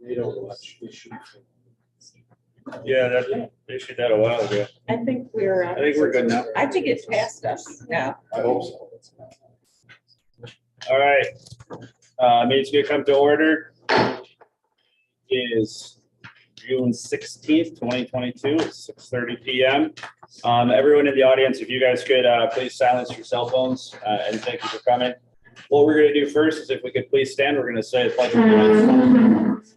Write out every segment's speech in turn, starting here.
They don't watch. They should. Yeah, they issued that a while ago. I think we're. I think we're good now. I think it's past us now. I hope so. All right. Meeting's gonna come to order. It is June 16th, 2022, 6:30 p.m. Everyone in the audience, if you guys could please silence your cell phones and thank you for coming. What we're gonna do first is if we could please stand, we're gonna say the pledge of allegiance.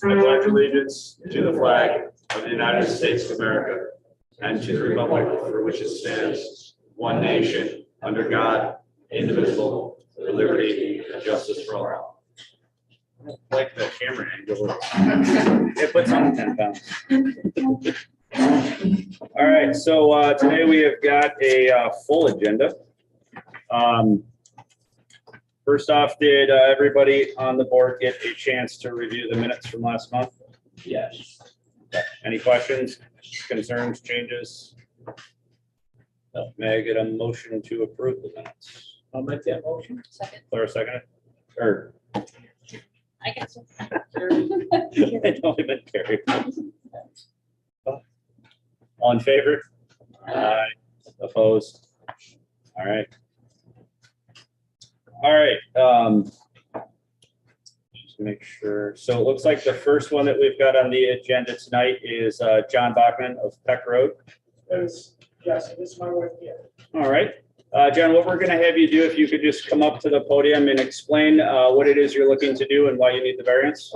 I pledge allegiance to the flag of the United States of America and to the republic for which it stands, one nation, under God, indivisible, with liberty and justice for all. I like the camera angle. It puts on 10 pounds. All right, so today we have got a full agenda. First off, did everybody on the board get a chance to review the minutes from last month? Yes. Any questions, concerns, changes? May I get a motion to approve the minutes? I'll make that motion. Second. Clara, second? Or? I guess. I don't even carry. All in favor? Aye. Opposed? All right. All right. Just make sure. So it looks like the first one that we've got on the agenda tonight is John Bachman of Peck Road. Yes, it is my wife here. All right. John, what we're going to have you do, if you could just come up to the podium and explain what it is you're looking to do and why you need the variance.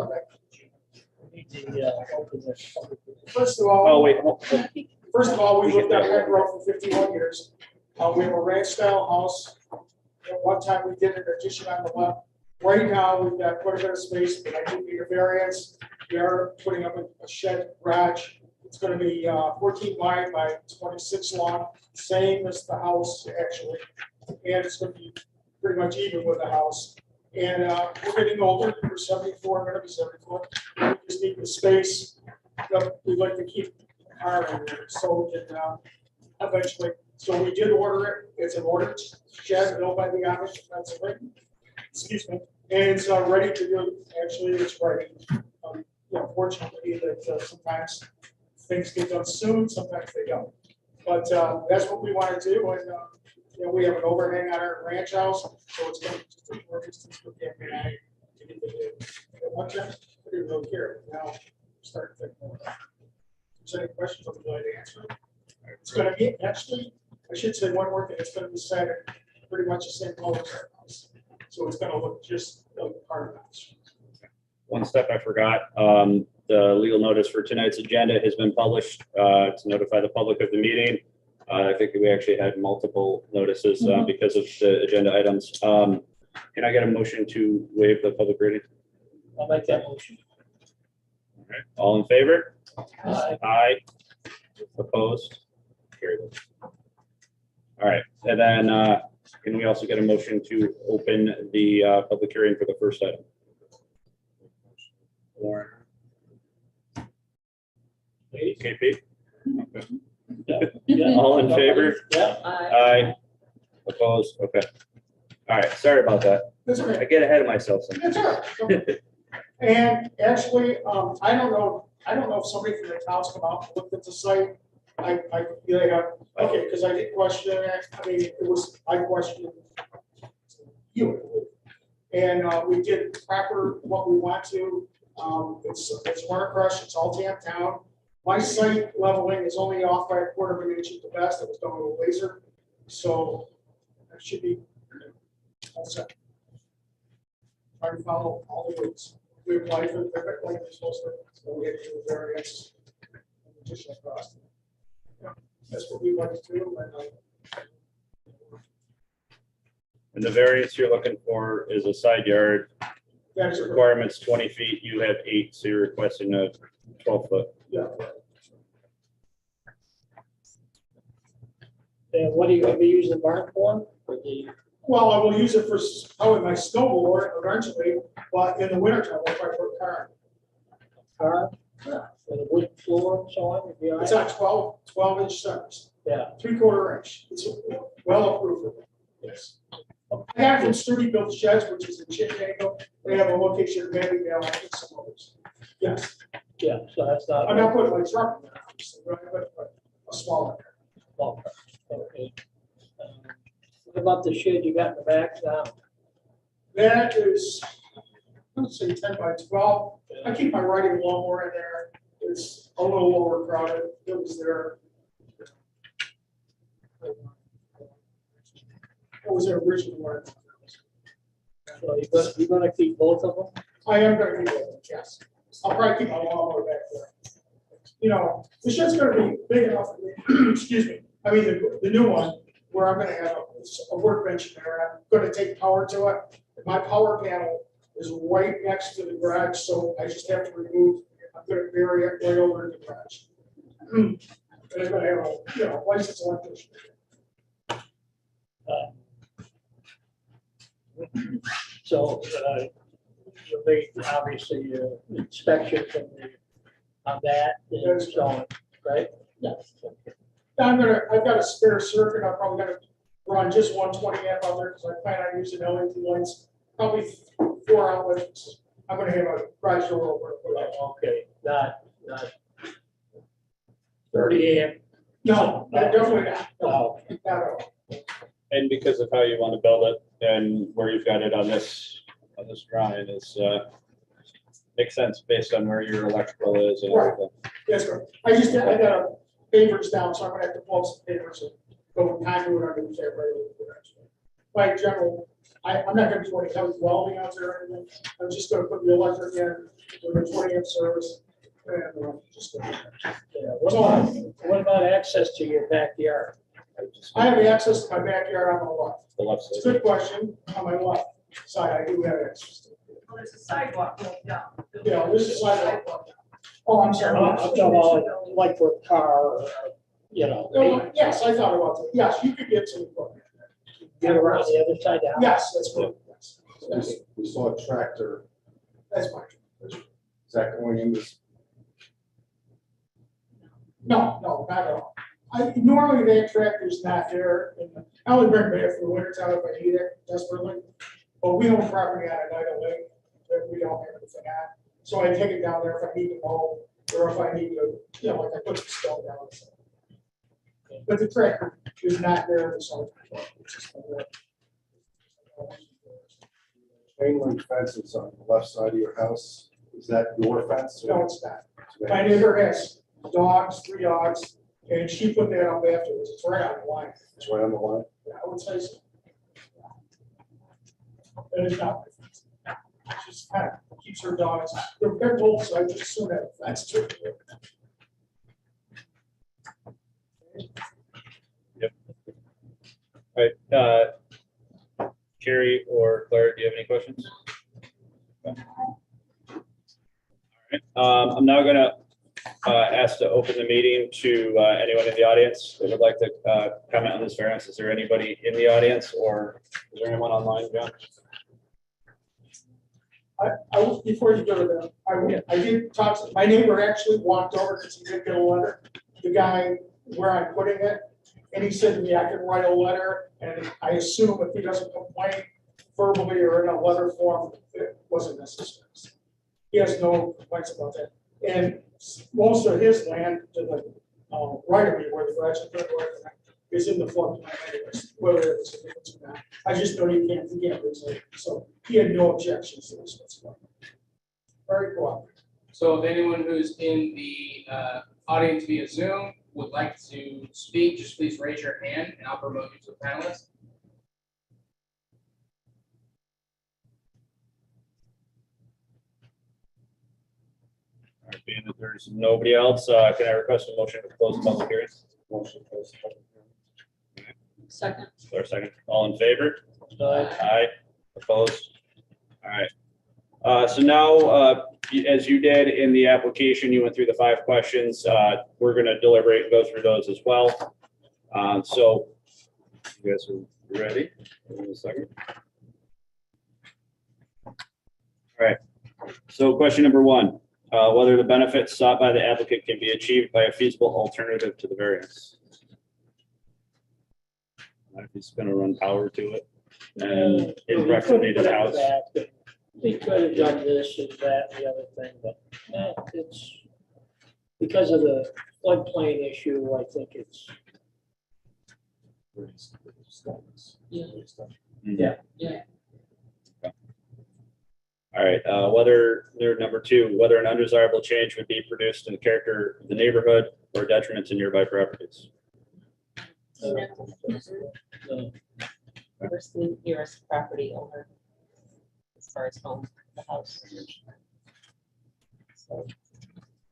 First of all, Oh, wait. we lived on Peck Road for 51 years. We have a ranch style house. At one time we did an addition on the left. Right now we've got quite a bit of space, but I do need a variance. We are putting up a shed garage. It's going to be 14 wide by 26 long, same as the house actually. And it's going to be pretty much even with the house. And we're getting older. We're 74, I'm going to be 74. We just need the space. We'd like to keep the car in there so we can eventually. So we did order it. It's an ordered shed built by the Amish, Pennsylvania. Excuse me. And it's ready to do. Actually, it's ready. Fortunately, that sometimes things get done soon, sometimes they don't. But that's what we want to do. And we have an overhang on our ranch house, so it's going to be just a short distance for Cam and I to get the bid. At one time, I didn't really care. Now, I'm starting to think more about it. If there's any questions, I'll be glad to answer them. It's going to be actually. I should say one more thing. It's going to be set pretty much the same color as our house. So it's going to look just like part of the house. One step I forgot. The legal notice for tonight's agenda has been published to notify the public of the meeting. I think we actually had multiple notices because of the agenda items. Can I get a motion to waive the public reading? I'll make that motion. All right. All in favor? Aye. Aye. Opposed? Carried. All right, and then can we also get a motion to open the public hearing for the first item? Warren. KP? Okay. Yeah. All in favor? Yeah. Aye. Opposed? Okay. All right, sorry about that. That's okay. I get ahead of myself sometimes. That's all right. And actually, I don't know if somebody from the town's come out and looked at the site. Okay, because I did question it. I mean, I questioned you. And we did proper what we want to. It's water crush, it's all tamped down. My site leveling is only off by 1/4 of an inch at the best. It was done with a laser. So that should be all set. Try to follow all the rules. We applied for the perfect like we're supposed to, so we had to do the variance and additional cost. That's what we want to do. And the variance you're looking for is a side yard. That is Requirements 20 feet. You have 8, so you're requesting a 12 foot. Yeah. And what are you going to be using the barn for? Well, I will use it for probably my snowboard eventually, but in the wintertime, I'll try to put a car. Car? Yeah. And a wood floor and so on? It'd be all It's right? on 12 inch centers, Yeah. 3/4 inch. It's well approved. Yes. I got it from Sturdy Built Sheds, which is in Chicago. They have a location in Maryvale, I think some others. Yes, Yeah, so that's not. I'm not putting my truck in there, obviously, right, but a smaller. Ballpark. Okay. What about the shed you got in the back now? That is, let's say 10 by 12. I keep my riding lawnmower in there. It's a little overcrowded. It was there. It was their original one. So you're gonna keep both of them? I am gonna keep it, yes. I'll probably keep my lawnmower back there. You know, the shed's gonna be big enough, excuse me, I mean, the new one, where I'm gonna have a workbench in there, and I'm gonna take power to it. My power panel is right next to the garage, so I just have to remove, I'm gonna bury it right over in the garage. And I'm gonna have a, you know, licensed electrician. So, you'll need obviously inspection from on that, and so on, right? Yes. I've got a spare circuit, I'm probably gonna run just 120 amp out there, because I plan on using LED lights, probably 4 outlets. I'm gonna have a garage door over. Okay, not 30 amp. No, definitely not. No. Not at all. And because of how you want to build it and where you've got it on this drawing is, makes sense based on where your electrical is and Right. everything. Yes, sir. I got papers down, so I'm gonna have to pull some papers and go conduit underneath that right over the garage. By general, I'm not gonna do any heavy welding out there or anything. I'm just gonna put the electric in with a 20 amp service. And just go. Yeah, what about access to your backyard? I have access to my backyard on my left. The left It's a side. good question. On my left side, I do have access to. Well, there's a sidewalk going down. Yeah, this is sidewalk. Oh, I'm sorry. I'm talking about like for a car, or, you know, Oh, yes, I thought about that. Yes, you could get to the equipment. get around the other side down. Yes, that's good. Yes. Yes, We saw a tractor, that's fine. is that going in this? No, not at all. Normally that tractor's not there. And I only bring it back for the winter time if I need it desperately. But we own property on a Night Lake that we don't have anything on. So I take it down there if I need to mow or if I need to, you know, like I put some stone down. But the tractor is not there in the summer. Chain link fence is on the left side of your house. Is that your fence? No, it's not. My neighbor has dogs, 3 dogs, and she put that up afterwards. It's right on the line. It's right on the line. Yeah, I would say so. But it's not. She just kind of keeps her dogs. They're pit bulls, so I just assume that that's true. All right, Carrie or Claire, do you have any questions? Okay. All right, I'm now gonna ask to open the meeting to anyone in the audience that would like to comment on this variance. Is there anybody in the audience or is there anyone online, John? Before you go to them, I did talk to, my neighbor actually walked over because he did get a letter, the guy where I'm putting it. And he said to me, I can write a letter, and I assume if he doesn't complain verbally or in a letter form, it wasn't necessary. He has no complaints about that. And most of his land to the right of me where the garage is in the floodplain anyways, whether it's or not. I just know you can't raise it. So he had no objections to this whatsoever. Very cooperative. So if anyone who's in the audience via Zoom would like to speak, just please raise your hand and I'll promote you to a panelist. All right, being that there's nobody else, can I request a motion to close the public hearing? Motion to close the public hearing. Second. Claire, second. All in favor? Aye. Aye. Opposed? All right. So now, as you did in the application, you went through the 5 questions. We're going to deliberate and go through those as well. So you guys are ready? Give me a second. All right. So question number 1, whether the benefits sought by the applicant can be achieved by a feasible alternative to the variance. If he's going to run power to it. and in He proximity to couldn't the put house. it back. He could have done this and that and the other thing, but it's because of the floodplain issue, I think it's. Yeah. All right, whether, number 2, whether an undesirable change would be produced in the character of the neighborhood or detriment to nearby properties. Where's the nearest property owner? As far as home, the house. So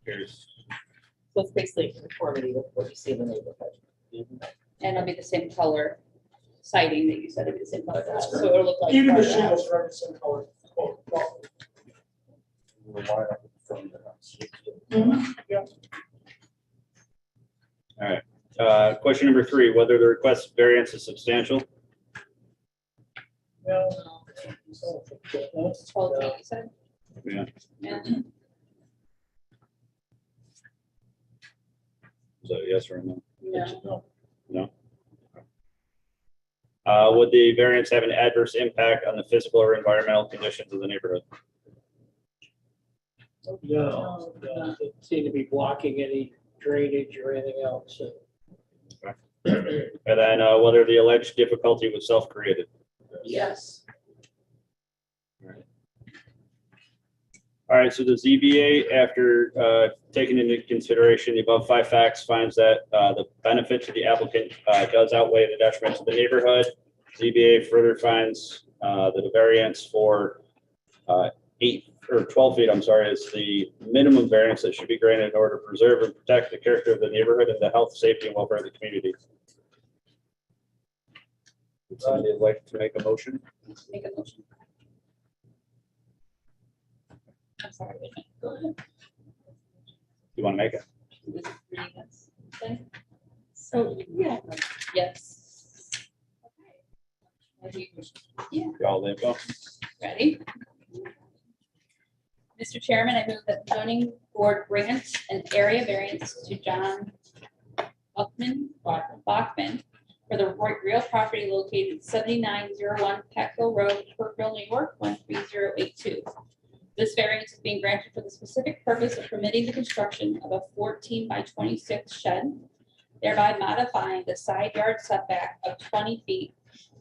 Here's, it's basically in conformity with what you see in the neighborhood. And it'll be the same color siding that you said it'd be the same color, That's so it'll look like. Even the part of the shingles house. are the same color. Well, We're line up from the house. all right. Question number 3, whether the request variance is substantial. It's 12 feet, you said? Yeah. Yeah. Is that a yes or a no? No. No. Would the variance have an adverse impact on the physical or environmental conditions of the neighborhood? No, it seemed to be blocking any drainage or anything else. And then whether the alleged difficulty was self-created. Yes. All right, so the ZBA, after taking into consideration the above 5 facts, finds that the benefit to the applicant does outweigh the detriment to the neighborhood. ZBA further finds that the variance for 8 or 12 feet, I'm sorry, is the minimum variance that should be granted in order to preserve and protect the character of the neighborhood and the health, safety, and welfare of the community. Would somebody like to make a motion? Make a motion. I'm sorry, wait a minute. Go ahead. You want to make it? This is reading this thing. So, yeah, yes. Okay. Yeah, Y'all live well? ready? Mr. Chairman, I move that the zoning board grants an area variance to John Bachman for the real property located 7901 Peck Hill Road, Kirkville, New York, 13082. This variance is being granted for the specific purpose of permitting the construction of a 14 by 26 shed, thereby modifying the side yard setback of 20 feet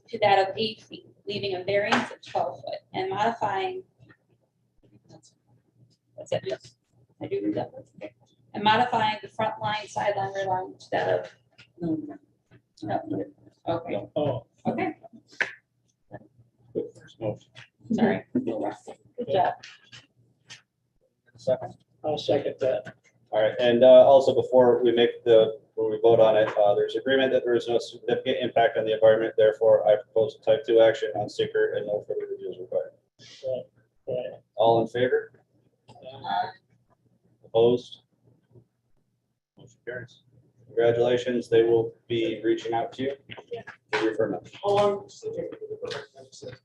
to that of 8 feet, leaving a variance of 12 foot, and modifying. That's it. Yes. I do read that. Okay. And modifying the front line, sideline, rear line to that of. No. Okay. Oh, Okay. No. Sorry. Good job. Second. I'll second that. All right, and also before we vote on it, there's agreement that there is no significant impact on the environment. Therefore, I propose a type 2 action on seeker and no further review is required. Right. All in favor? Opposed? Motion carries. Congratulations. They will be reaching out to you. For your permit. How long does it take to get the permit?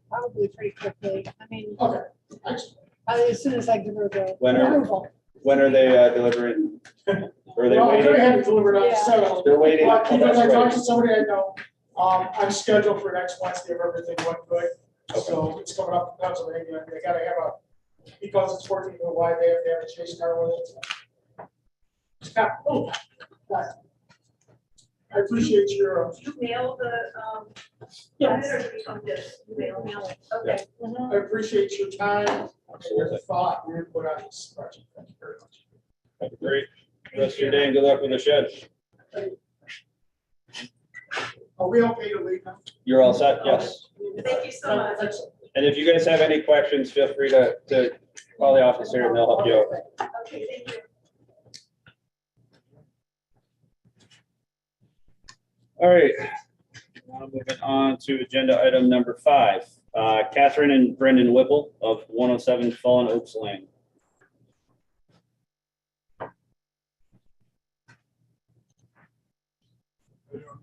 Probably pretty quickly. I mean, Okay, thanks. as soon as I give her the When are- approval. When are they delivering? Or are they Well, I could waiting? have it delivered on the Yeah. 7th. They're waiting. But Oh, because I that's talked right. to somebody I know, I'm scheduled for next Wednesday if everything went good. So it's coming up in Pennsylvania. They gotta have because it's 14 foot wide, they have to have a chase car with it. It's kind of, oh, God. I appreciate your, You mail the, Yes. or do you come just mail? Okay. I appreciate your time and your Absolutely. thought, your input on this project. Thank you very much. Have a great rest of your day and good luck with the shed. Are we okay to leave now? You're all set? Yes. Thank you so much. Thanks. And if you guys have any questions, feel free to call the office here and they'll help you out. Okay, thank you. All right. Now moving on to agenda item number 5. Catherine and Brendan Whipple of 107 Fallen Oaks Lane.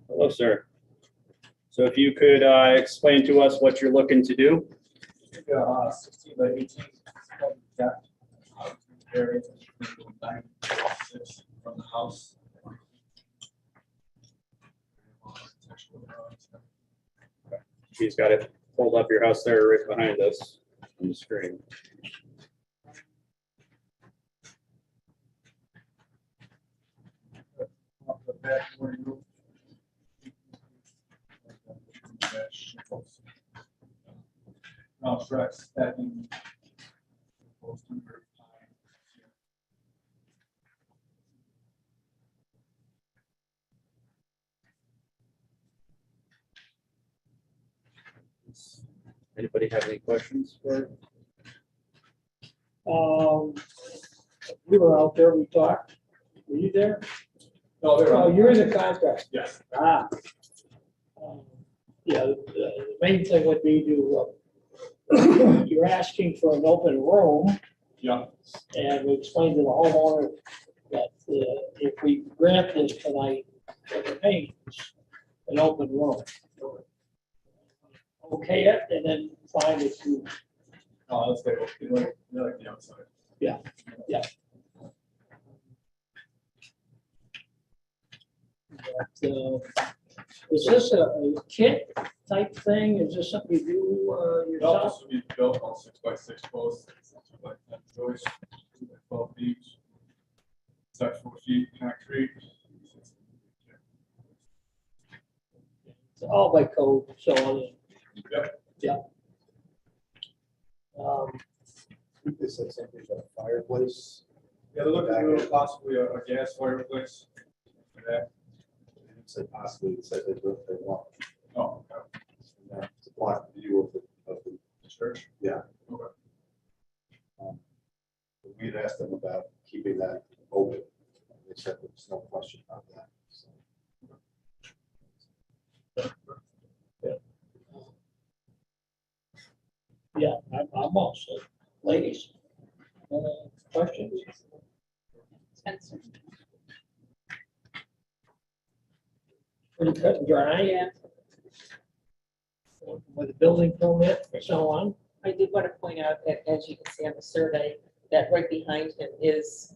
Hello, sir. So if you could explain to us what you're looking to do. 16 by 18. Area from the house. She's got it pulled up your house there right behind us on the screen. Off the back where you- Now, tracks stacking. Anybody have any questions for? We were out there, we talked. Were you there? No, they're Oh, on. you're in the contract. Yes. Ah. Yeah, the main thing would be to, you're asking for an open room, Yeah. and we explained to the homeowner that if we grant this tonight, the paint, an open room. Okay, it, and then find it to, Oh, let's say, okay, like the outside. yeah. Is this a kit type thing? Is this something you do No, yourself? this will be built on 6x6 posts, 2x10 joists, 2x12 beams. Set 4 feet concrete. It's all by code, so, Yep. um, I think they said something about a fireplace. Yeah, they're looking to do possibly a gas fireplace. Yeah. It said possibly, it said they want, Oh, okay. to block the view of the Church. Yeah. Okay. We had asked them about keeping that open. They said there was no question about that. So, yeah, I'm all set. Ladies, questions? Spencer. Pretty cut and dry. Yeah. With a building permit and so on. I did want to point out that, as you can see on the survey, that right behind him is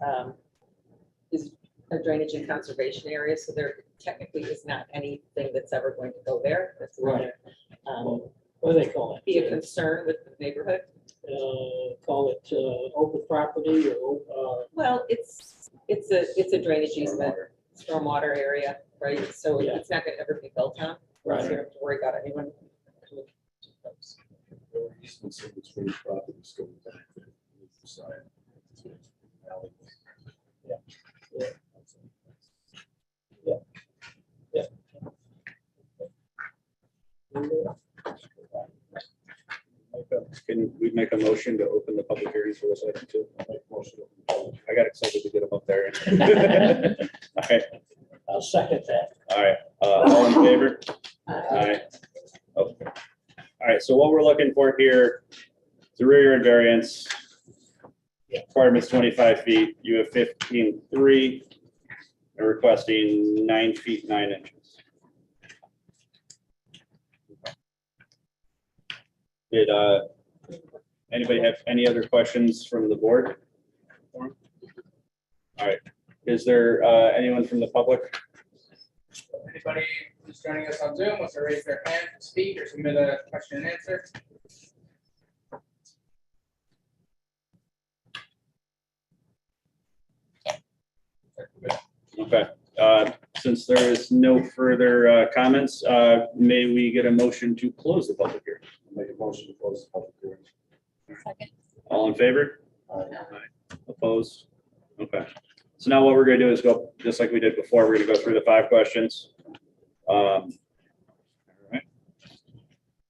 a drainage and conservation area, so there technically is not anything that's ever going to go there. That's Right. um, What do they call be a it? concern with the neighborhood. Call it open property or, Well, it's a drainage easement, stormwater area, right? So Yeah. it's not gonna ever be built on. So you right, don't have to worry about anyone coming too close. there were easements in between properties going back to the side. Alley. Can we make a motion to open the public hearing for this item too? I'll make a motion. I got excited to get them up there. All right, I'll second that. all right, all in favor? Aye. Okay. All right, so what we're looking for here is a rear yard variance. Requirement's 25 feet, you have 15.3, and requesting 9 feet 9 inches. Did anybody have any other questions from the board? All right, is there anyone from the public? Anybody who's joining us on Zoom wants to raise their hand to speak or submit a question and answer? Okay, since there is no further comments, may we get a motion to close the public hearing? Make a motion to close the public hearing. Second. All in favor? Aye. Opposed? Okay. So now what we're gonna do is go, just like we did before, we're gonna go through the 5 questions. All right.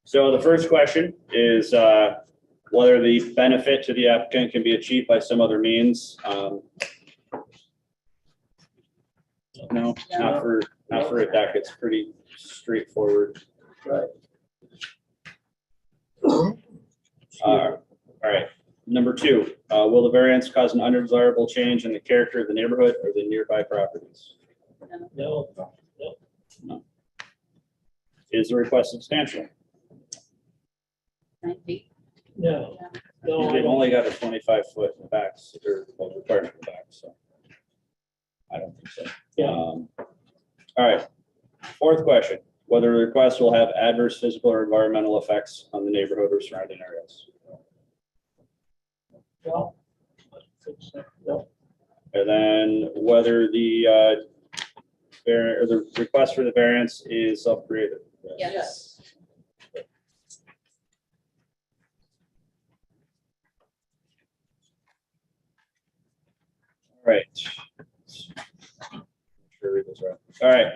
So the first question is whether the benefit to the applicant can be achieved by some other means. No, not for a deck. It's pretty straightforward. Right. All right. Number 2, will the variance cause an undesirable change in the character of the neighborhood or the nearby properties? No, No. Is the request substantial? 9 feet. no, no, I They've don't. only got a 25-foot in the back, or well, requirement in the back, so. I don't think so. Yeah. All right. 4th question. whether the request will have adverse physical or environmental effects on the neighborhood or surrounding areas. Well, I think so. No. And then whether the or the request for the variance is self-created. Yes. Right. Sure, read this right. All right.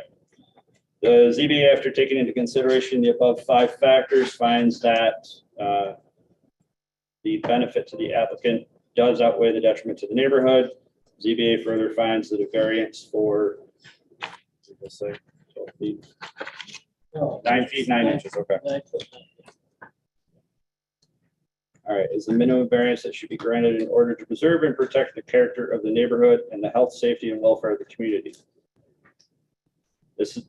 The ZBA, after taking into consideration the above 5 factors, finds that the benefit to the applicant does outweigh the detriment to the neighborhood. ZBA further finds that a variance for, let's say, 12 feet, No. 9 feet, 9 inches, okay. 9 foot. All right, is the minimum variance that should be granted in order to preserve and protect the character of the neighborhood and the health, safety, and welfare of the community.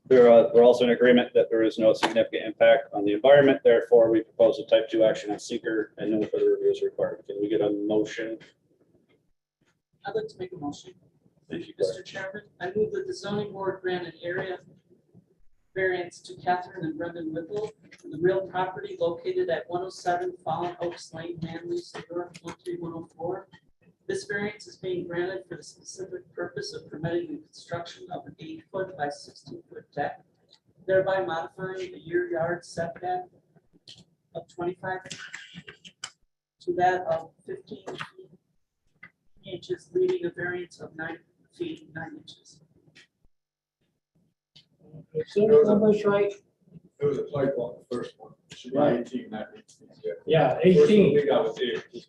We're also in agreement that there is no significant impact on the environment. Therefore, we propose a type 2 action on seeker and no further review is required. Can we get a motion? I'd like to make a motion. Thank you, Mr. Chairman, I move that the zoning board grant an area variance to Catherine and Brendan Whipple for the real property located at 107 Fallen Oaks Lane, Manlius, New York, 13104. This variance is being granted for the specific purpose of permitting the construction of an 8-foot by 16-foot deck, thereby modifying the rear yard setback of 25 to that of 15 inches, leaving a variance of 9 feet 9 inches. Is those numbers right? There was a typo on the first one. It should be Right. 18, not 18. Yeah. Yeah, First one 18. we got was 8.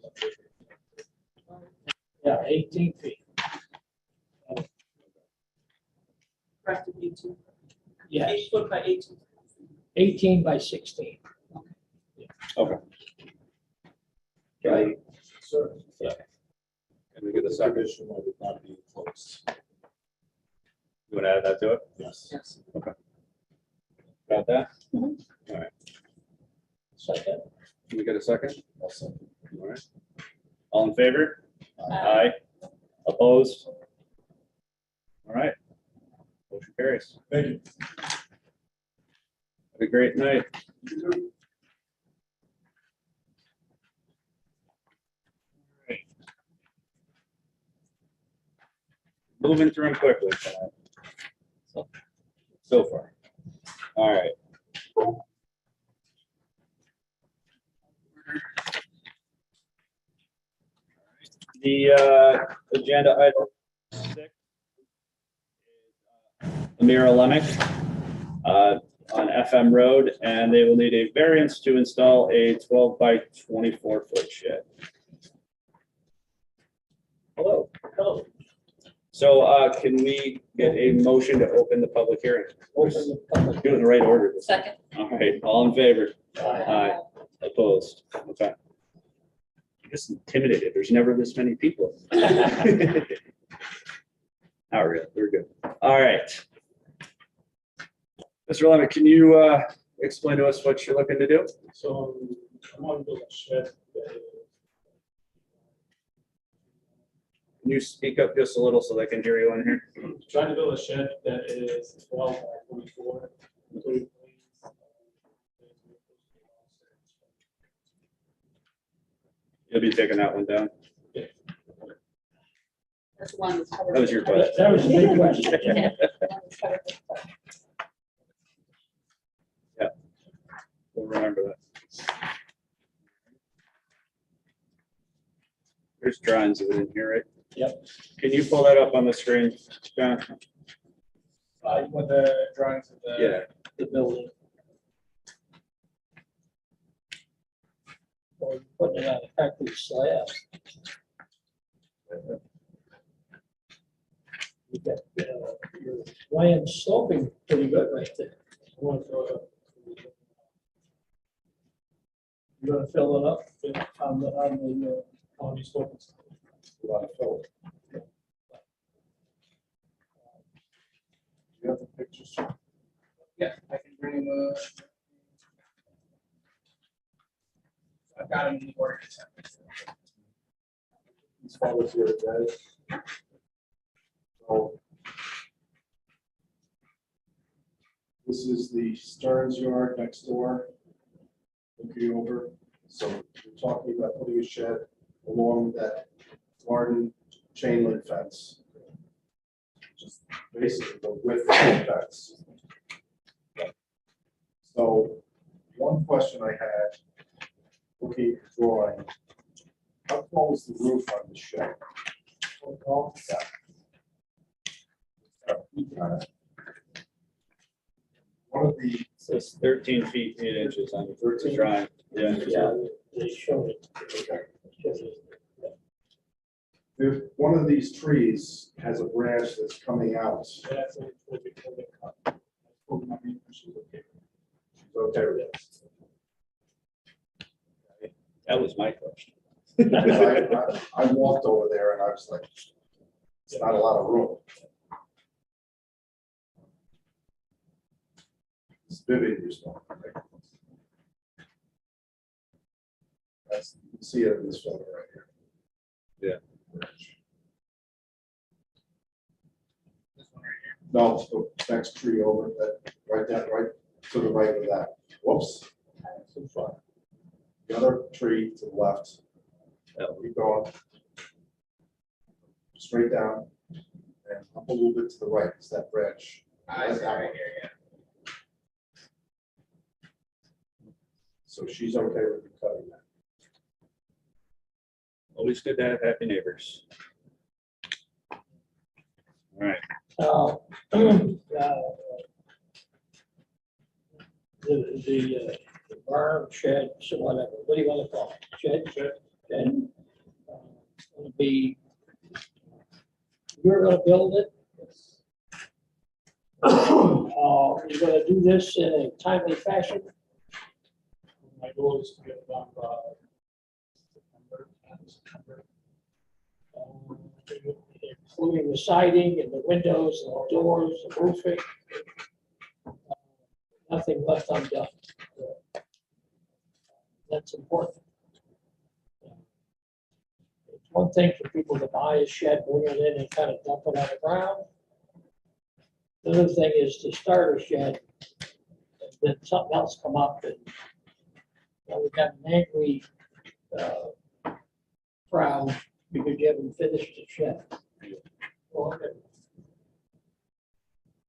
Yeah, 18 feet. Corrected 18. Yes, 8 foot by 18. 18 by 16. Okay. Right. Sir. Can we get a second? Condition of it not being closed. You want to add that to it? Yes. Yes. Got that? Mhm. All right. Second. Can we get a second? I'll second. All right. All in favor? Aye. Opposed? All right. Motion carries. Thank you. Have a great night. Right. Moving through them quickly tonight. So far. All right. The agenda item 6 is Amira Lemick on FM Road, and they will need a variance to install a 12 by 24 foot shed. Hello. Hello. So can we get a motion to open the public hearing? Open the public. Do it in the right order. Second. All right, all in favor? Aye. Opposed? Okay. I'm just intimidated. There's never this many people. Not really. We're good. All right. Mr. Lemon, can you explain to us what you're looking to do? So I'm on the shed. Can you speak up just a little so they can hear you in here? Trying to build a shed that is 12 by 44. including You'll be taking that one down. That's the one that's covered. That was your question. That was a big question. Yeah, that was covered. We'll remember that. There's drawings of it in here, right? Yep. Can you pull that up on the screen, John? With the drawings of the. Yeah. The building. Or putting it on a concrete slab. You got your land sloping pretty good right there. You're gonna fill it up on the sloping. You want to fill it? You have the pictures? Yeah, I can bring them. I've got them in the order. These photos here, guys. So This is the Stearns yard next door. Looking over, so we're talking about putting a shed along that garden chain link fence. Just basically the width of the fence. So one question I had, looking at the drawing, how tall is the roof on the shed? How tall? Yeah. One of the, Says 13 feet 8 inches on the 13? drawing. Yeah. Yeah, they showed it. one of these trees has a branch that's coming out. That's it, what we call it, cut. Told my neighbor she was okay. Okay with this. That was my question. I walked over there and I was like, it's not a lot of room. It's vivid, you know. That's, you can see it in this photo right here. Yeah. This one right here. No, it's the next tree over, that, right to the right of that. Whoops. Too far. The other tree to the left. Keep going. Straight down. And up a little bit to the right, is that branch. I see right here, yeah. So she's okay with you cutting that. Always good to have happy neighbors. All right. The barn shed, so whatever, what do you want to call it? Shed. It'll be, you're gonna build it. You're gonna do this in a timely fashion. My goal is to get it done by September. Including the siding and the windows and the doors, the roofing. Nothing left undone. That's important. It's one thing for people to buy a shed, bring it in and kind of dump it on the ground. The other thing is to start a shed, and then something else come up and we got an angry crowd because you haven't finished the shed. Okay.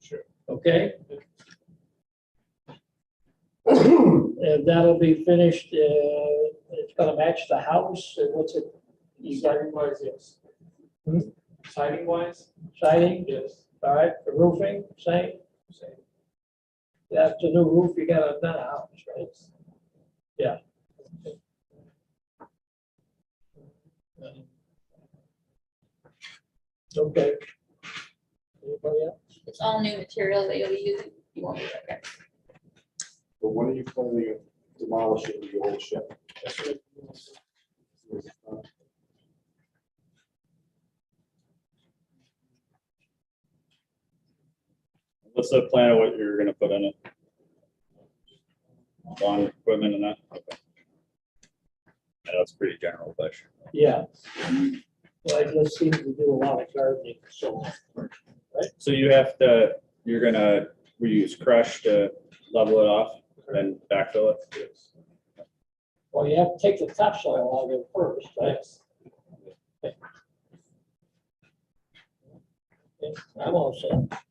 Sure. Okay? And that'll be finished, it's gonna match the house, and what's it? You got Siding wise, yes. Hmm? Siding wise? siding, Yes. all right, the roofing, same? Same. That's the new roof you got on that house, right? Yeah. Okay. Anybody else? It's all new material that you'll be using. You won't be okay. But when are you planning on demolishing the old shed? What's the plan of what you're gonna put in it? Lawn equipment and that? Okay. Yeah, that's a pretty general question. Yeah. Well, I just seem to do a lot of gardening, so. So you have to, you're gonna reuse crush to level it off and backfill it? Well, you have to take the topsoil out of it first, right? Okay, I'm all set.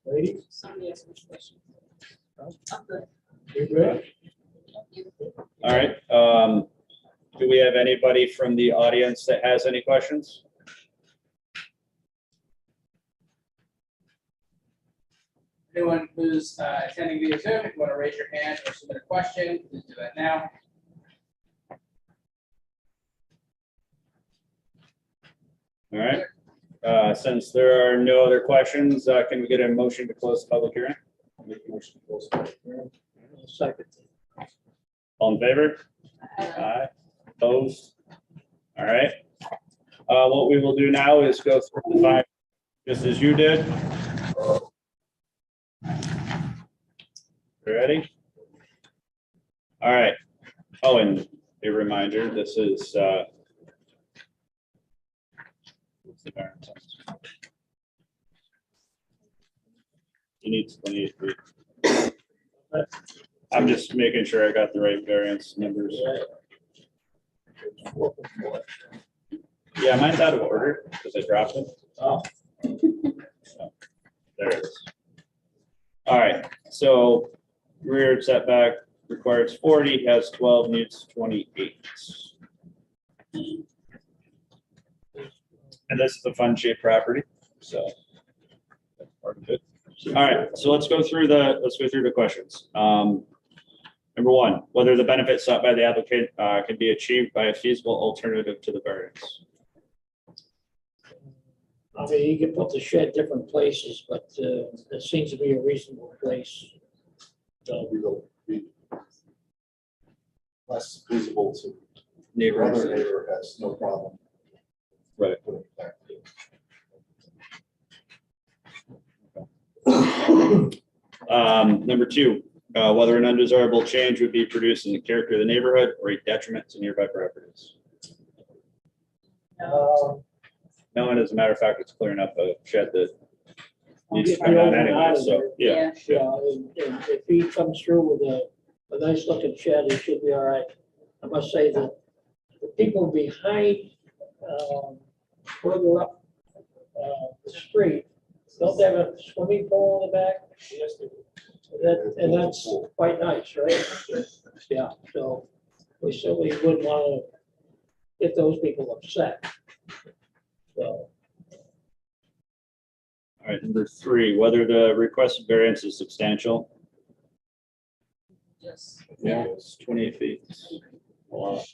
Ladies, Somebody asked me a question. I'm good. you good? All right, do we have anybody from the audience that has any questions? Anyone who's attending via Zoom, if you want to raise your hand or submit a question, please do that now. All right, since there are no other questions, can we get a motion to close the public hearing? Make a motion to close the public hearing. Second. All in favor? Aye. Opposed? All right. What we will do now is go through the five, just as you did. You ready? All right. Oh, and a reminder, this is what's the variance? You need 28 feet. I'm just making sure I got the right variance numbers. Yeah, mine's out of order because I dropped it. Oh. So, there it is. All right, so rear setback requires 40, has 12, needs 28. And this is a fun shaped property, so that's part of it. All right, so let's go through the questions. Number one, whether the benefit sought by the applicant can be achieved by a feasible alternative to the variance. I mean, you can put the shed different places, but it seems to be a reasonable place. So, We will be less visible to Neighbors. other neighbor has no problem. Right. Putting it back. Number two, whether an undesirable change would be produced in the character of the neighborhood or a detriment to nearby properties. No, and as a matter of fact, it's clearing up a shed that needs to come down anyway, so, yeah. yeah, and if he comes through with a nice looking shed, it should be all right. I must say that the people behind, further up, the street, don't they have a swimming pool in the back? Yes, they do. And that's quite nice, right? Yeah, so we certainly wouldn't want to get those people upset. So, All right, number three, whether the requested variance is substantial. Yes. Yeah, it's 28 feet. A lot.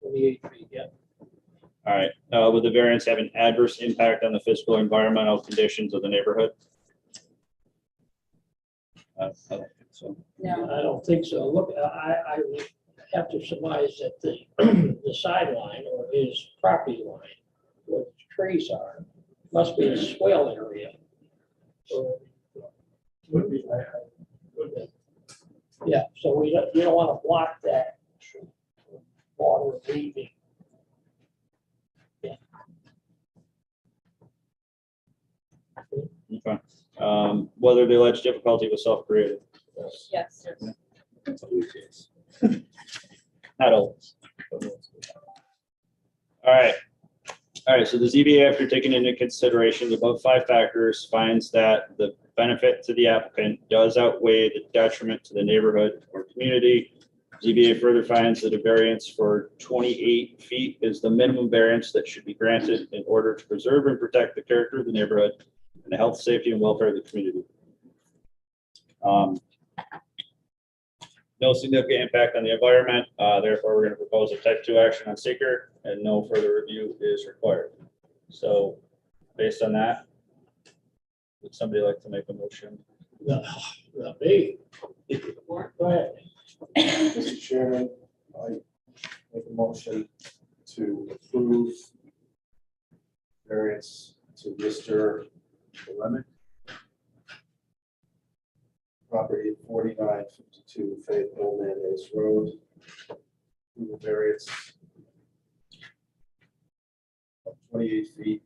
28 feet, yeah. All right, would the variance have an adverse impact on the physical or environmental conditions of the neighborhood? I don't think so. No. I don't think so. Look, I would have to surmise that the, the sideline or his property line, where the trees are, must be a swale area. So, Would be, yeah, so we don't want to block that water leaving. Okay. Whether the alleged difficulty was self-created. Yes. Not always. All right. All right, so the ZBA, after taking into consideration the above 5 factors, finds that the benefit to the applicant does outweigh the detriment to the neighborhood or community. ZBA further finds that a variance for 28 feet is the minimum variance that should be granted in order to preserve and protect the character of the neighborhood and the health, safety, and welfare of the community. No significant impact on the environment. Therefore, we're going to propose a type 2 action on seeker and no further review is required. So based on that, would somebody like to make a motion? Me. Or Go ahead. Mr. Chairman, I make a motion to approve variance to Mr. Lemick. Property at 4952 Fayetteville Mayonnaise Road. Approval variance of 28 feet.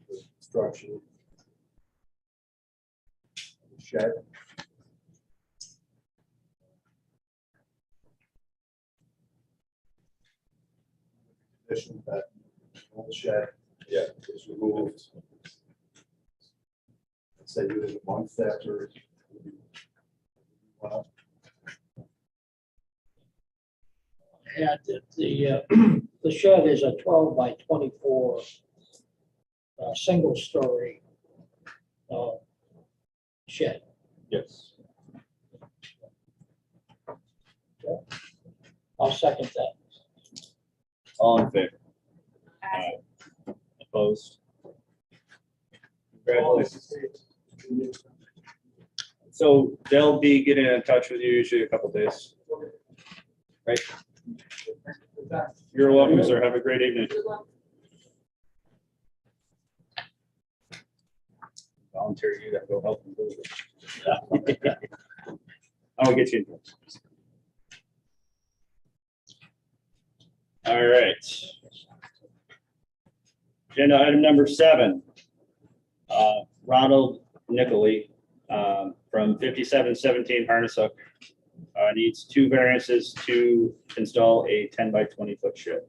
for Construction. Shed. Condition that all the shed. Yeah. Is removed. Let's say within a month after. Well, Yeah, the shed is a 12 by 24 single story shed. Yes. I'll second that. All in favor? Aye. Opposed? Congratulations. So they'll be getting in touch with you usually a couple days. Right? You're welcome, sir. Have a great evening. good luck. Volunteer you to go help them do it. I'll get you in touch. All right. Agenda item number 7. Ronald Nicoli, from 5717 Harnessuk. Needs 2 variances to install a 10 by 20 foot shed.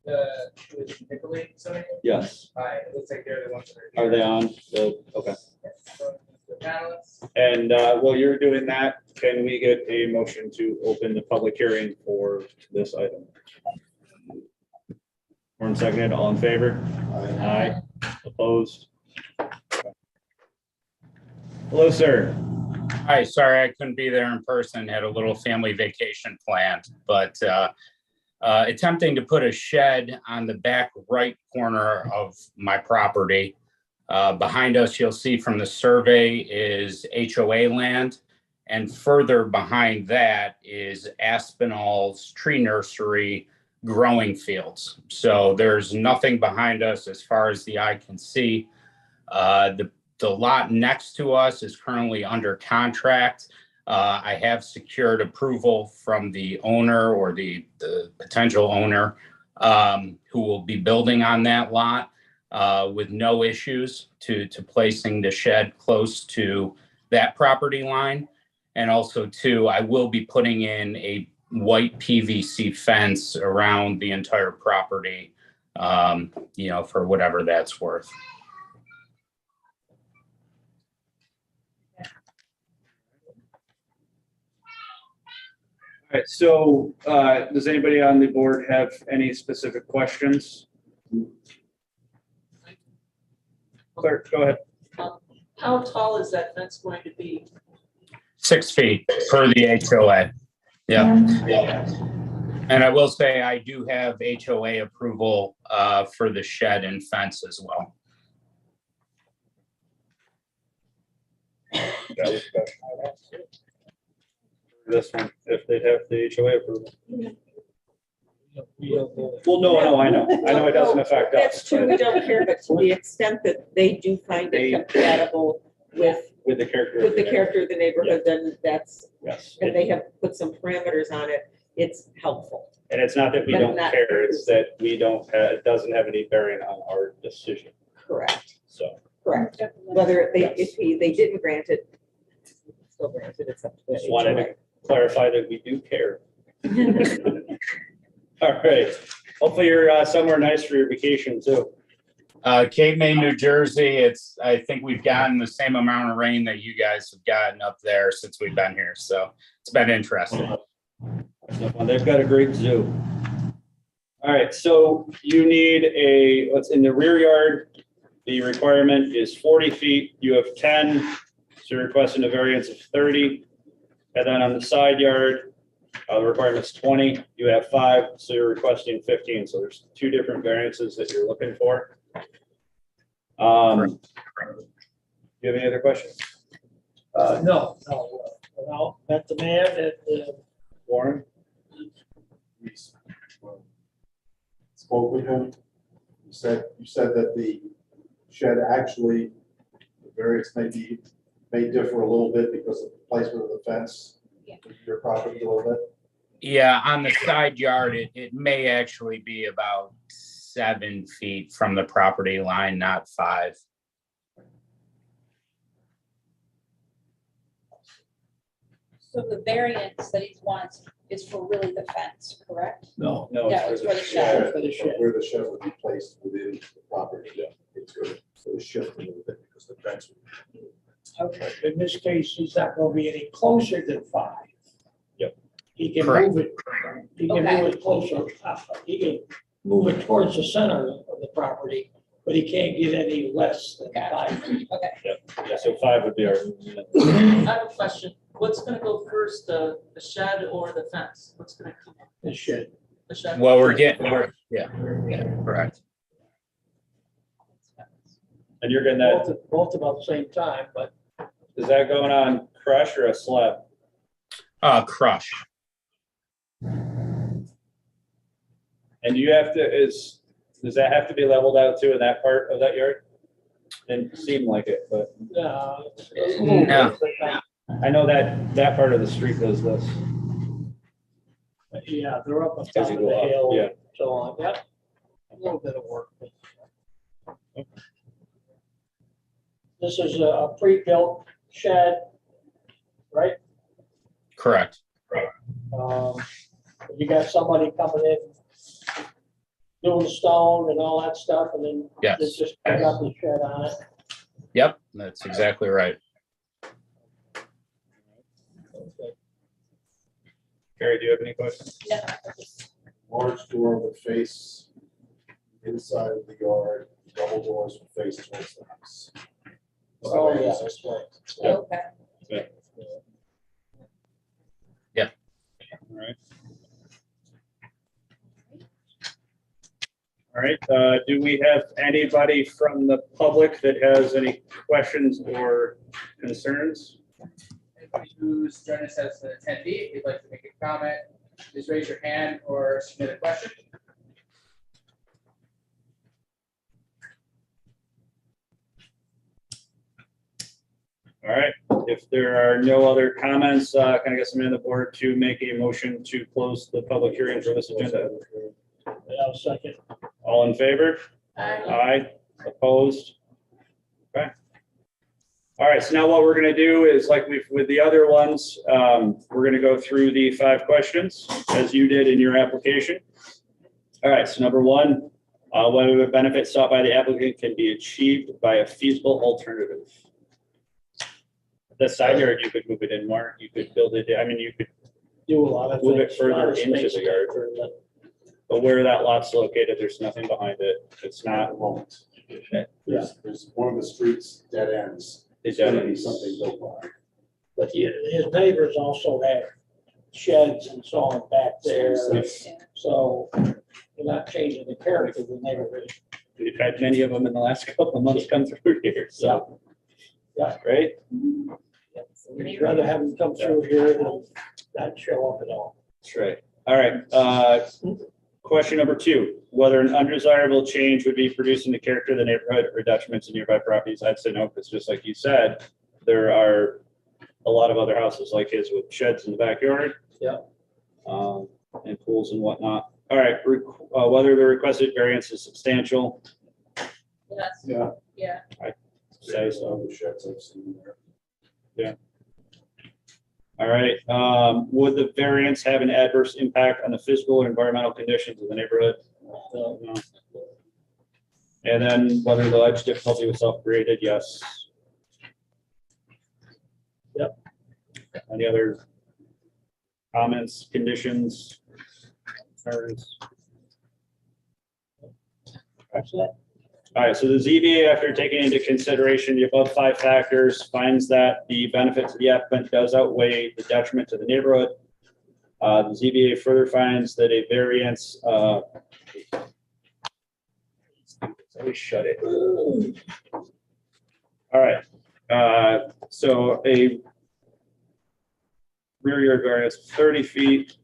With Nicolay, something? Yes. It looks like they're the ones that are. Are they on? Okay. The panelists. And while you're doing that, can we get a motion to open the public hearing for this item? Warren seconded, all in favor? Aye. Opposed? Hello, sir. Hi, sorry I couldn't be there in person, had a little family vacation planned, but attempting to put a shed on the back right corner of my property. Behind us, you'll see from the survey is HOA land, and further behind that is Aspinall's tree nursery growing fields. So there's nothing behind us as far as the eye can see. The lot next to us is currently under contract. I have secured approval from the owner or the potential owner who will be building on that lot with no issues to placing the shed close to that property line. And also too, I will be putting in a white PVC fence around the entire property, for whatever that's worth. All right, so does anybody on the board have any specific questions? Clerk, go ahead. How tall is that fence going to be? 6 feet per the HOA. Yeah. And I will say I do have HOA approval for the shed and fence as well. This one, if they'd have the HOA approval. Well, no, I know it doesn't affect us. That's true, we don't care, but to the extent that they do find it compatible with the character. the character of the neighborhood, then that's, Yes. and they have put some parameters on it, it's helpful. And it's not that we But don't not- care, it's that we don't, it doesn't have any bearing on our decision, Correct, so. correct. Whether they, they didn't grant it, still granted, it's up to the Just wanted HOA. to clarify that we do care. All right, hopefully you're somewhere nice for your vacation too. Cape May, New Jersey, I think we've gotten the same amount of rain that you guys have gotten up there since we've been here. So it's been interesting. They've got a great zoo. All right, so you need what's in the rear yard, the requirement is 40 feet, you have 10, so you're requesting a variance of 30. And then on the side yard, the requirement's 20, you have 5, so you're requesting 15. So there's 2 different variances that you're looking for. Do you have any other questions? No, met the man at Warren? We spoke with him. You said that the shed actually, the variance may differ a little bit because of the placement of the fence. Yeah. Your property a little bit. Yeah, on the side yard, it may actually be about 7 feet from the property line, not 5. So the variance that he wants is for really the fence, correct? no, No, it's for the shed. for the shed. Where the shed would be placed within the property. It's going to shift a little bit because the fence. Okay, in this case, he's not gonna be any closer than 5. Yep. He can Correct. move it, he can Okay. move it closer, he can move it towards the center of the property, but he can't get any less than Okay. 5 feet. Yeah, so 5 would be our. I have a question. What's gonna go first, the shed or the fence? What's gonna come up? The shed. The shed? Well, yeah, correct. And you're getting that, Both about the same time, but is that going on crush or a slab? Crush. And do you have to, does that have to be leveled out too in that part of that yard? Didn't seem like it, but No. I know that part of the street does this. Yeah, they're up on As top you of go the up, hill, yeah. so on, yeah. A little bit of work. This is a pre-built shed, right? Correct. You got somebody coming in doing stone and all that stuff, and then Yes. they just put up the shed on it. Yep, that's exactly right. Okay. Carrie, do you have any questions? Yeah. Large door would face inside of the yard, double doors would face towards the house. Oh, yeah, that's right. Okay. All right. All right, do we have anybody from the public that has any questions or concerns? Anybody who's joining us as an attendee, if you'd like to make a comment, please raise your hand or submit a question. All right, if there are no other comments, can I get somebody on the board to make a motion to close the public hearing for this agenda? Yeah, second. All in favor? Aye. Aye, opposed? Okay. All right, so now what we're gonna do is like with the other ones, we're gonna go through the 5 questions as you did in your application. All right, so number 1, whether the benefit sought by the applicant can be achieved by a feasible alternative. The side yard, you could move it in more, you could build it, I mean, you could, Do a lot of Move it things, a lot further of into space the yard. for the- but where that lot's located, there's nothing behind it. It's At not, the moment. There's one of the streets dead ends. it's There's gonna be something built by. But his neighbors also have sheds and so on back there, so you're not changing the character of the neighborhood. We've had many of them in the last couple of months come through here, so. Yeah. Right? We'd rather have them come through here than not show up at all. That's right. All right, question number 2, whether an undesirable change would be producing the character of the neighborhood or detriment to nearby properties, I'd say no, because just like you said, there are a lot of other houses like his with sheds in the backyard. Yeah. And pools and whatnot. All right, whether the requested variance is substantial, Yes. Yeah. Yeah. say so. The sheds I've seen there. All right, would the variance have an adverse impact on the physical or environmental conditions of the neighborhood? No. And then whether the alleged difficulty was self-created, yes. Yep. Any other comments, conditions, concerns? Excellent. All right, so the ZBA, after taking into consideration the above 5 factors, finds that the benefit to the applicant does outweigh the detriment to the neighborhood. The ZBA further finds that a variance, always shut it. All right, so a rear yard variance of 30 feet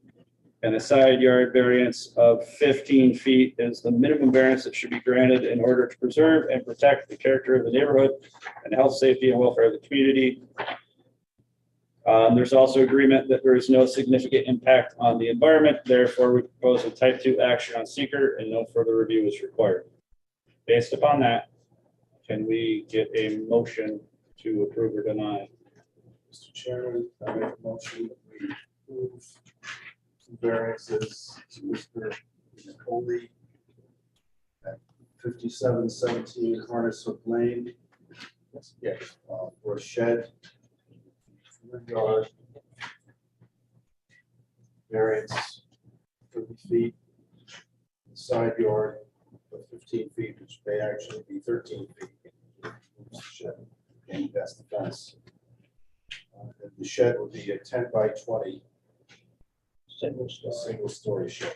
and a side yard variance of 15 feet is the minimum variance that should be granted in order to preserve and protect the character of the neighborhood and the health, safety, and welfare of the community. There's also agreement that there is no significant impact on the environment. Therefore, we propose a type 2 action on seeker and no further review is required. Based upon that, can we get a motion to approve or deny? Mr. Chairman, I make a motion that we approve some variances to Mr. Nicoli at 5717 Harness Hook Lane. Yes, for a shed, rear yard, variance 30 feet, side yard of 15 feet, which may actually be 13 feet. Shed, and that's the fence. And the shed would be a 10 by 20, Single a story. single story shed.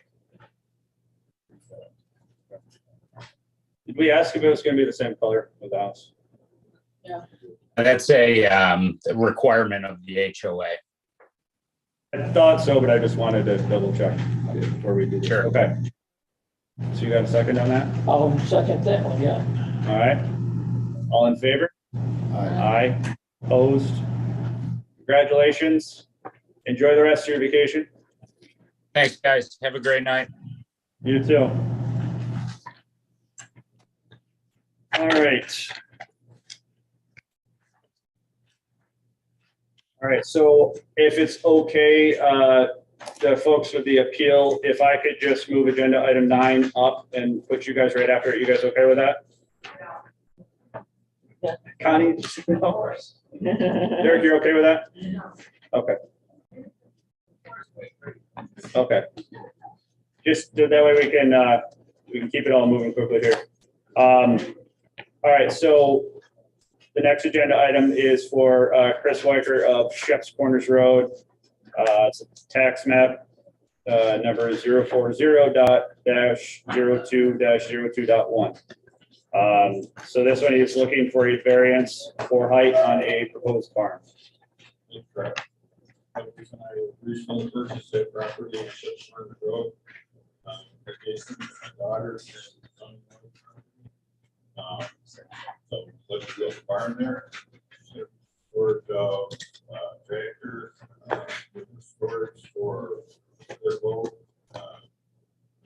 Did we ask if it was going to be the same color with the house? That's a requirement of the HOA. I thought so, but I just wanted to double check before we do this. Sure. Okay. So you got a second on that? I'll second that one, yeah. All right. All in favor? Aye. Opposed? Congratulations. Enjoy the rest of your vacation. Thanks, guys. Have a great night. You too. All right. All right, so if it's okay, the folks with the appeal, if I could just move agenda item 9 up and put you guys right after it, you guys okay with that? Yeah. Connie? No? Derek, you're okay with that? Okay. Okay. Just that way we can keep it all moving quickly here. All right, so the next agenda item is for Chris Weicker of Sheps Corners Road. It's a tax map number 040.-02-02.1. So this one is looking for a variance for height on a proposed farm. Correct. I recently purchased that property on Ships Corners Road. Adjacent to my daughter. So let's build a barn there. Storage of tractor, storage for their boat.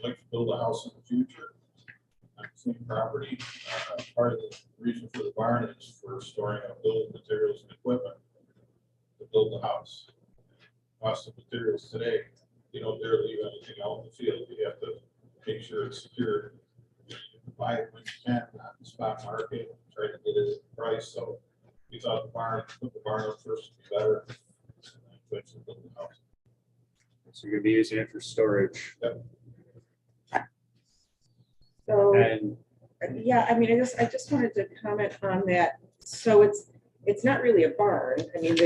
Like to build a house in the future on the same property. Part of the reason for the barn is for storing up building materials and equipment to build the house. Cost of materials today, you don't dare leave anything out in the field. You have to make sure it's secure. You buy it when you can, not in the spot market, try to get it at the price. So we thought the barn, put the barn up first would be better. And then eventually build the house. So you're gonna be using it for storage. Yep. So, And yeah, I mean, I just wanted to comment on that. So it's not really a barn. I mean,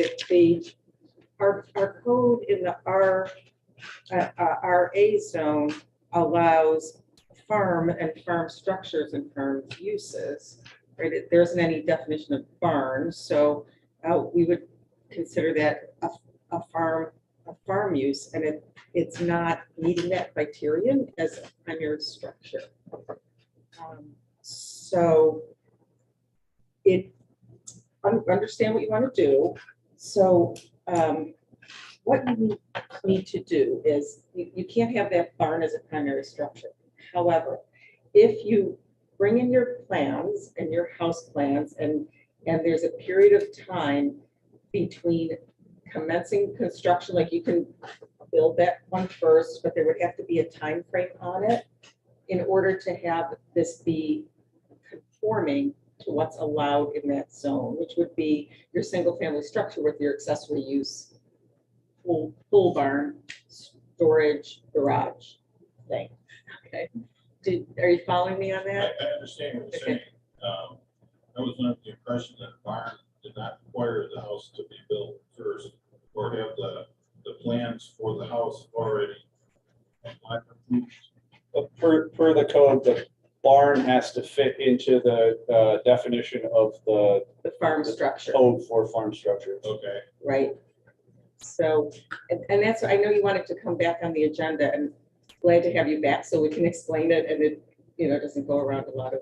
our code in the RA zone allows farm and farm structures and farm uses, right? There isn't any definition of barn, so we would consider that a farm use, and it's not meeting that criterion as a primary structure. So understand what you want to do. So what you need to do is you can't have that barn as a primary structure. However, if you bring in your plans and your house plans and there's a period of time between commencing construction, like you can build that one first, but there would have to be a time frame on it in order to have this be conforming to what's allowed in that zone, which would be your single family structure with your accessory use, pool barn, storage, garage thing. Okay. Are you following me on that? I understand what you're saying. I was under the impression that a barn did not require the house to be built first or have the plans for the house already. per the code, the barn has to fit into the definition of the The farm structure, code for farm structures. Okay. right? So, and that's, I know you wanted to come back on the agenda, and glad to have you back so we can explain it and it, doesn't go around a lot of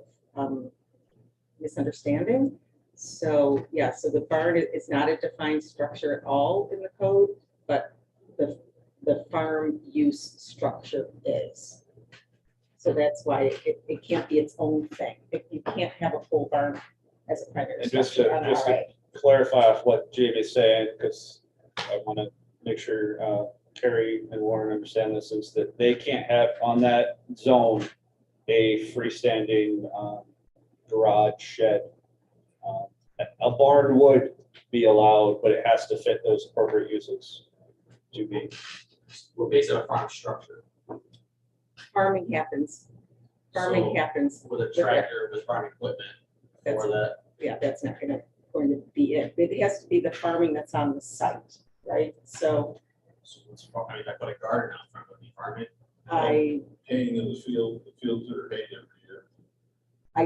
misunderstanding. So, yeah, so the barn is not a defined structure at all in the code, but the farm use structure is. So that's why it can't be its own thing. You can't have a pole barn as a primary And just structure on to RA. clarify off what Jamie's saying, because I want to make sure Carrie and Warren understand this, is that they can't have on that zone a freestanding garage shed. A barn would be allowed, but it has to fit those appropriate uses to be. We're basically a farm structure Farming happens. Farming happens. with a tractor, with farm equipment That's, for that. yeah, that's not going to be it. It has to be the farming that's on the site, right? So So it's, I mean, if I put a garden out front of me farming. I Haying in the fields that are hayed every year.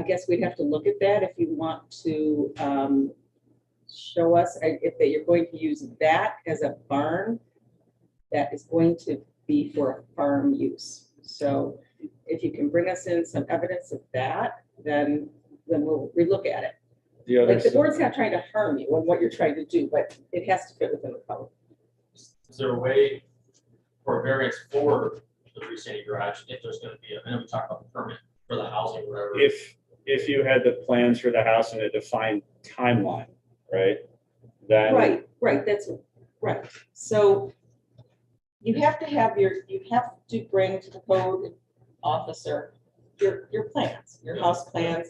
guess we'd have to look at that if you want to show us if that you're going to use that as a barn, that is going to be for a farm use. So if you can bring us in some evidence of that, then we'll relook at it. The other, Like the board's not trying to harm you on what you're trying to do, but it has to fit within the code. Is there a way for a variance for the freestanding garage if there's gonna be, I know we talked about the permit for the housing, whatever. if you had the plans for the house and a defined timeline, right? Then Right, that's, Right, so you have to bring to the code officer your plans, your house plans,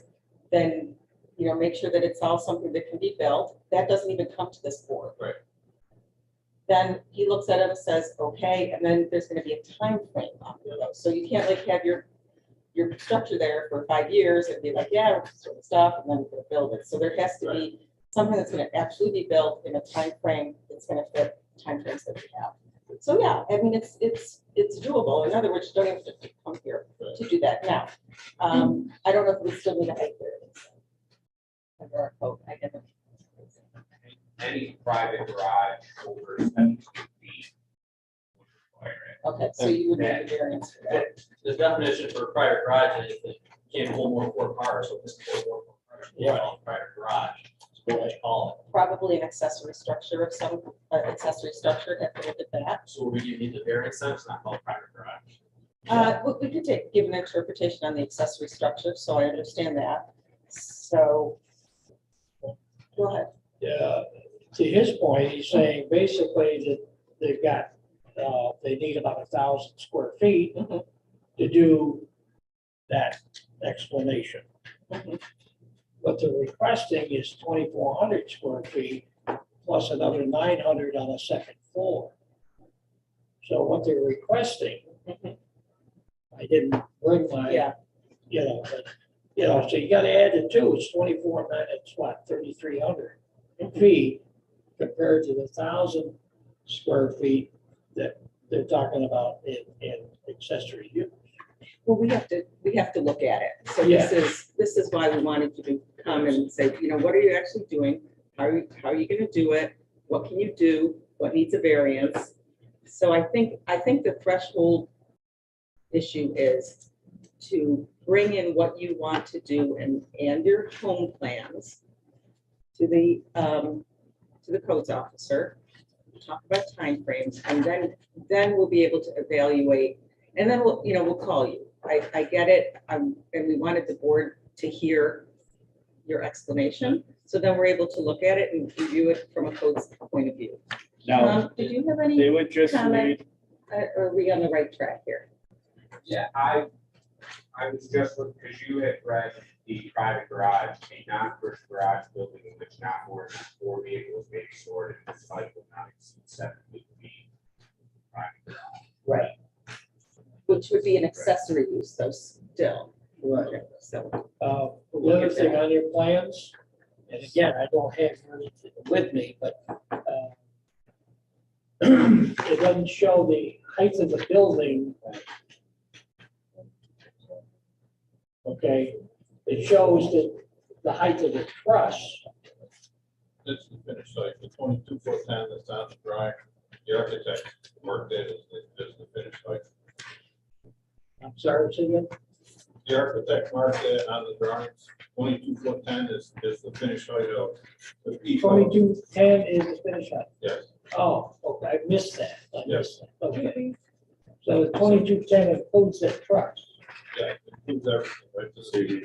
then, make sure that it's all something that can be built. That doesn't even come to this board. Right. Then he looks at it and says, okay, and then there's gonna be a time frame on those. So you can't like have your structure there for 5 years and be like, yeah, we're just doing stuff, and then we're gonna build it. So there has to be something that's gonna actually be built in a time frame that's gonna fit timeframes that we have. So yeah, I mean, it's doable. In other words, you don't have to come here to do that now. I don't know if we still need a height variance. Under our code, I don't know. Any private garage over 70 feet would require it. Okay, so you would need a variance for that. The definition for a private garage is that you can't hold more than 4 cars, so this is more than 4 cars. Yeah. Private garage, that's what I call Probably an accessory structure of some, accessory structure, have to look at that. it. So we do need the variance, then it's not called private garage. We could give an interpretation on the accessory structure, so I understand that. So, go ahead. Yeah, to his point, he's saying basically that they've got, they need about 1,000 square feet Mhm. to do that explanation. Mhm. What they're requesting is 2,400 square feet plus another 900 on the second floor. So what they're requesting, Mhm. I didn't bring my, Yeah. but, so you gotta add the two, it's 24, it's what, 3,300 Mhm. feet compared to the 1,000 square feet that they're talking about in accessory use. Well, we have to look at it. So Yeah. this is why we wanted you to come and say, what are you actually doing? How are you gonna do it? What can you do? What needs a variance? So I think the threshold issue is to bring in what you want to do and your home plans to the codes officer, talk about timeframes, and then we'll be able to evaluate, and then we'll call you. I get it, and we wanted the board to hear your explanation, so then we're able to look at it and review it from a codes point of view. Now, Did you have they any would just comment? need, Are we on the right track here? Yeah, I was just looking, because you had read the private garage, a non-commercial garage building in which not more than 4 vehicles may be stored in this site will not exceed 70 feet. Private garage. Right. Which would be an accessory use, though, still. Right. So, The other thing on your plans, and again, I don't have everything with me, but it doesn't show the height of the building. Okay, it shows the height of the truss. This is the finished site, the 22-foot 10 that's on the drawing. The architect worked it as the finished site. I'm sorry, say again? The architect marked it on the drawings. 22-foot 10 is the finished height of the each house. 2210 is the finish height. Yes, Oh, okay, I missed that. Okay. So the 2210 includes that truss. yeah, it includes everything, right? To see.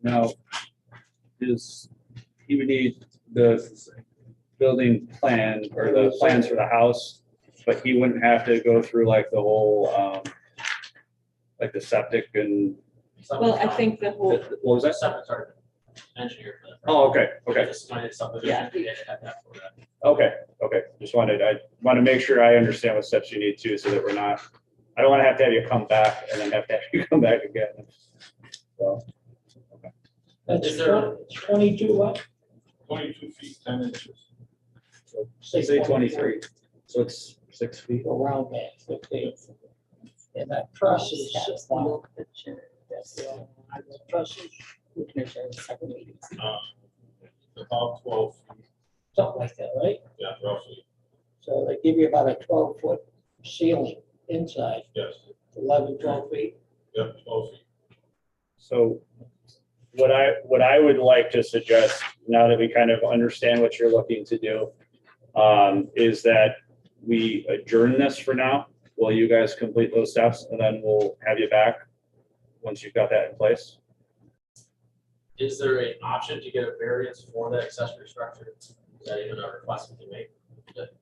now, he would need the building plan or the plans for the house, but he wouldn't have to go through like the whole, like the septic and, well, I think the whole, what was that? Septic are engineered for that. Oh, okay, okay. This is my subdivision. Yeah. They have that for that. Okay, I want to make sure I understand what steps you need to, so that we're not, I don't want to have you come back and then have to have you come back again. So, That's Is there- 22 what? 22 feet 10 inches. say 23, so it's 6 feet. Around that, 15. And that truss is about, the truss is we can adjourn the second meeting. About 12 feet, something like that, right? yeah, roughly, So they give you about a 12-foot ceiling inside, yes, 11, 12 feet. yep, 12 feet. So what I would like to suggest, now that we kind of understand what you're looking to do, is that we adjourn this for now while you guys complete those steps, and then we'll have you back once you've got that in place. Is there an option to get a variance for that accessory structure? Is that even a request we can make?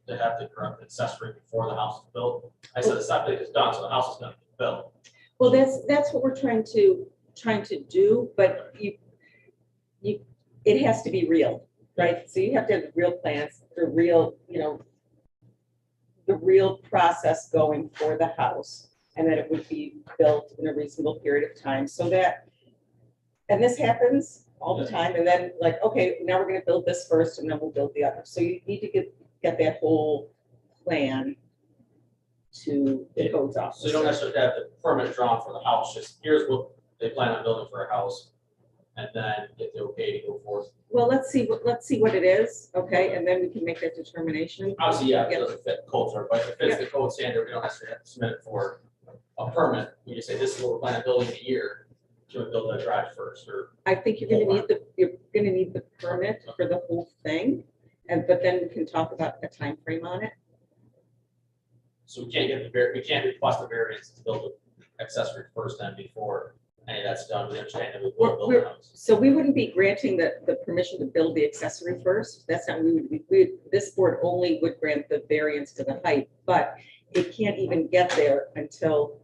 To have the correct accessory before the house is built? I said the septic is done, so the house is gonna be built. Well, that's what we're trying to do, but it has to be real, right? So you have to have the real plans, the real, the real process going for the house, and that it would be built in a reasonable period of time, so that, and this happens all the time, and then like, okay, now we're gonna build this first, and then we'll build the other. So you need to get that whole plan to the codes So officer. you don't necessarily have the permit drawn for the house, just here's what they plan on building for a house. And then get the okay to go forth. Well, let's see what it is, okay, and then we can make that determination. Obviously, yeah, it Yeah. doesn't fit codes, but if it fits the code standard, we don't necessarily have to submit it for a permit. We just say, this is what we're planning on building in a year. To build that garage first, or I think you're gonna need the permit for the whole thing, but then we can talk about a time frame on it. so we can't we can't request a variance to build an accessory first then before any of that's done. We understand that we will build a house. So we wouldn't be granting the permission to build the accessory first. That's not, this board only would grant the variance to the height, but it can't even get there until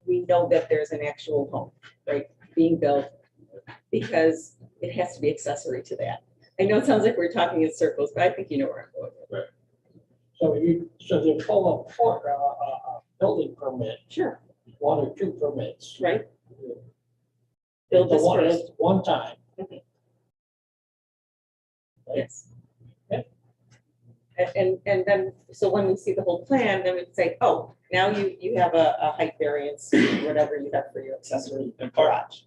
we know that there's an actual home, right, being built, because it has to be accessory to that. I know it sounds like we're talking in circles, but I think you know where I'm going with it. So they pull a building permit, Sure, one or two permits. right? Build this One first. at one time. Yes. And then, so when we see the whole plan, then we can say, oh, now you have a height variance, whatever you have for your accessory And garage.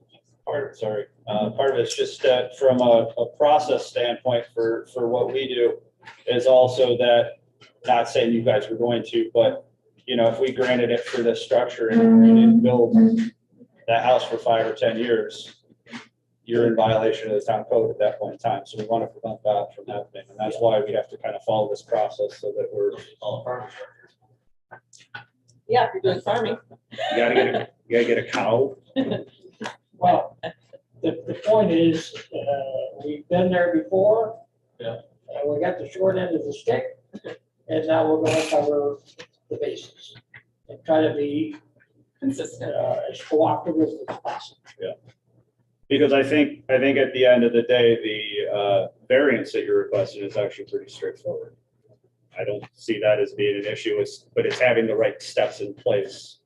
part of it's just that from a process standpoint for what we do is also that, not saying you guys were going to, but if we granted it for this structure and we didn't build that house for 5 or 10 years, you're in violation of the town code at that point in time. So we want to prevent that from happening. And that's why we have to kind of follow this process so that we're, All farm structures. Yeah, if you're doing farming. you gotta get a cow. Well, the point is, we've been there before. Yeah. And we got the short end of the stick, and now we're gonna cover the bases and try to be Consistent. as cooperative as possible. Because I think at the end of the day, the variance that you're requesting is actually pretty straightforward. I don't see that as being an issue, but it's having the right steps in place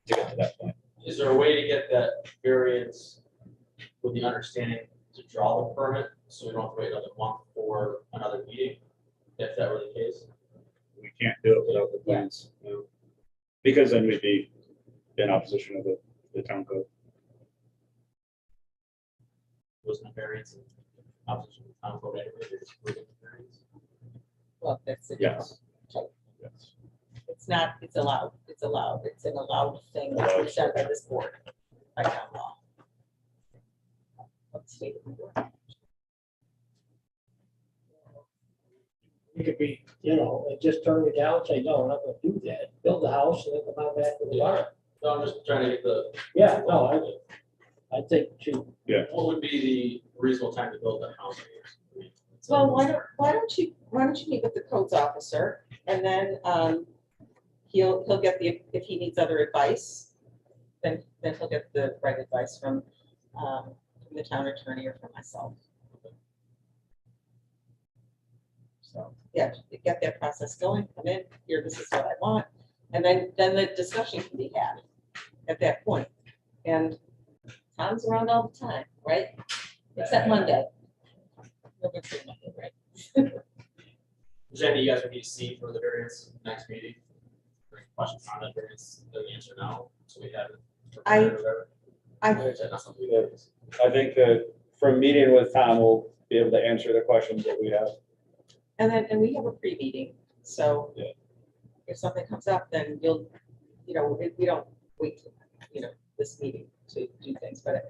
to get to that point. Is there a way to get that variance with the understanding to draw the permit, so we don't have to wait another month for another meeting, if that were the case? We can't do it without the plans, because then we'd be in opposition of the town code. Wasn't a variance in opposition to the town code anyway, they're just approving the variance. Well, that's it. Yes. Yes. It's not, it's allowed. It's an allowed thing that's done by this board, by town law. Let's see. You could be, and just turn it down, say, no, we're not gonna do that, build the house and then come out back with the barn. No, I'm just trying to get the, Yeah, no, I think too. what would be the reasonable time to build that house? Well, why don't you meet with the codes officer, and then he'll get if he needs other advice, then he'll get the right advice from the town attorney or from myself. So, yeah, get that process going, come in, here, this is what I want, and then the discussion can be had at that point. And Tom's around all the time, right? Except Monday. Nobody's doing Monday, right? Is there any you guys would need to see for the variance next meeting? Or any questions on that variance, the answer now, so we have it. prepared or whatever? Or is that not something we do? I think that from meeting with Tom, we'll be able to answer the questions that we have. And we have a pre-meeting, so Yeah. if something comes up, then you'll, we don't wait, this meeting to do things, but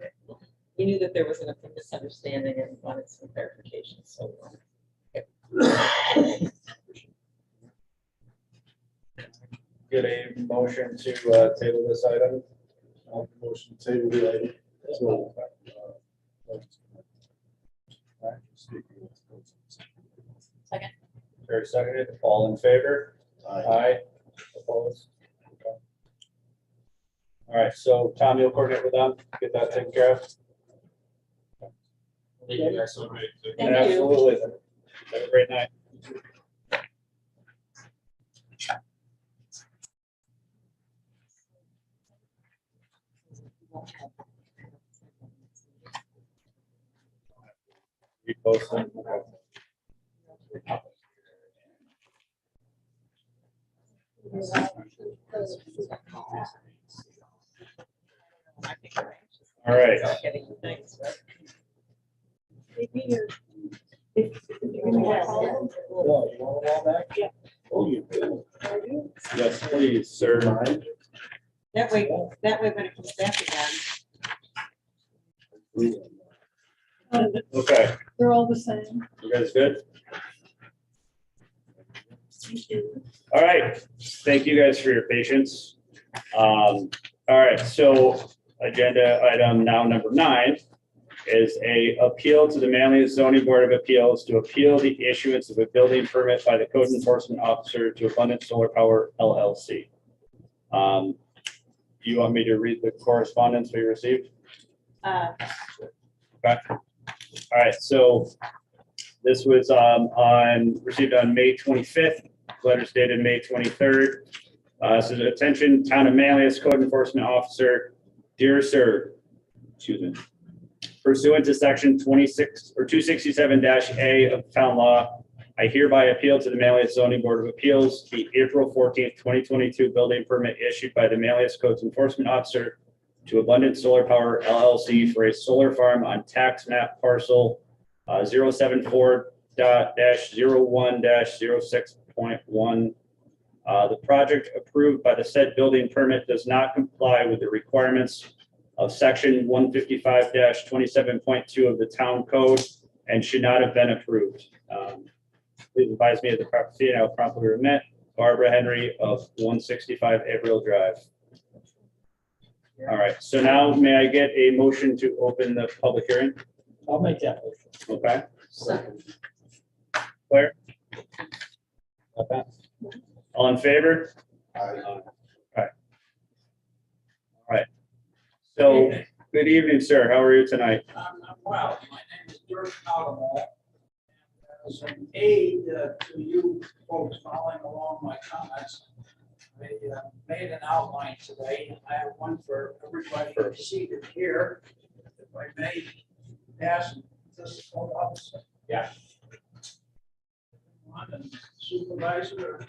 we knew that there was a misunderstanding and wanted some clarification, so. Get a motion to table this item. Motion to table the item. So, Second. Terry seconded, all in favor? Aye. Opposed? Okay. All right, so Tom, you'll coordinate with them, get that taken care of? Thank you guys so much. Thank you. Absolutely. Have a great night. Repost them. All right. Getting things, right? Well, you want it all back? Yeah. Oh, you do. Yes, please, sir. That way when it comes back again, Okay, They're all the same. you guys good? Thank you. All right, thank you guys for your patience. All right, so agenda item now number 9 is a appeal to the Manlius Zoning Board of Appeals to appeal the issuance of a building permit by the code enforcement officer to Abundant Solar Power LLC. You want me to read the correspondence we received? Okay. All right, so this was received on May 25th, letter dated May 23rd. So attention, Town of Manlius Code Enforcement Officer, dear sir, excuse me. Pursuant to section 26 or 267-A of town law, I hereby appeal to the Manlius Zoning Board of Appeals the April 14th, 2022 building permit issued by the Manlius Codes Enforcement Officer to Abundant Solar Power LLC for a solar farm on tax map parcel 074-01-06.1. The project approved by the said building permit does not comply with the requirements of section 155-27.2 of the town code and should not have been approved. Please advise me of the proper fee and I will promptly remit. Barbara Henry of 165 Averill Drive. All right, so now may I get a motion to open the public hearing? I'll make that motion. Okay. Second. Claire? Okay. All in favor? Aye. All right. So, good evening, sir. How are you tonight? I'm well. My name is Dirk Alamo. As an aid to you folks following along my comments, I made an outline today. I have one for everybody seated here. If I may pass this up. Yeah. And Supervisor.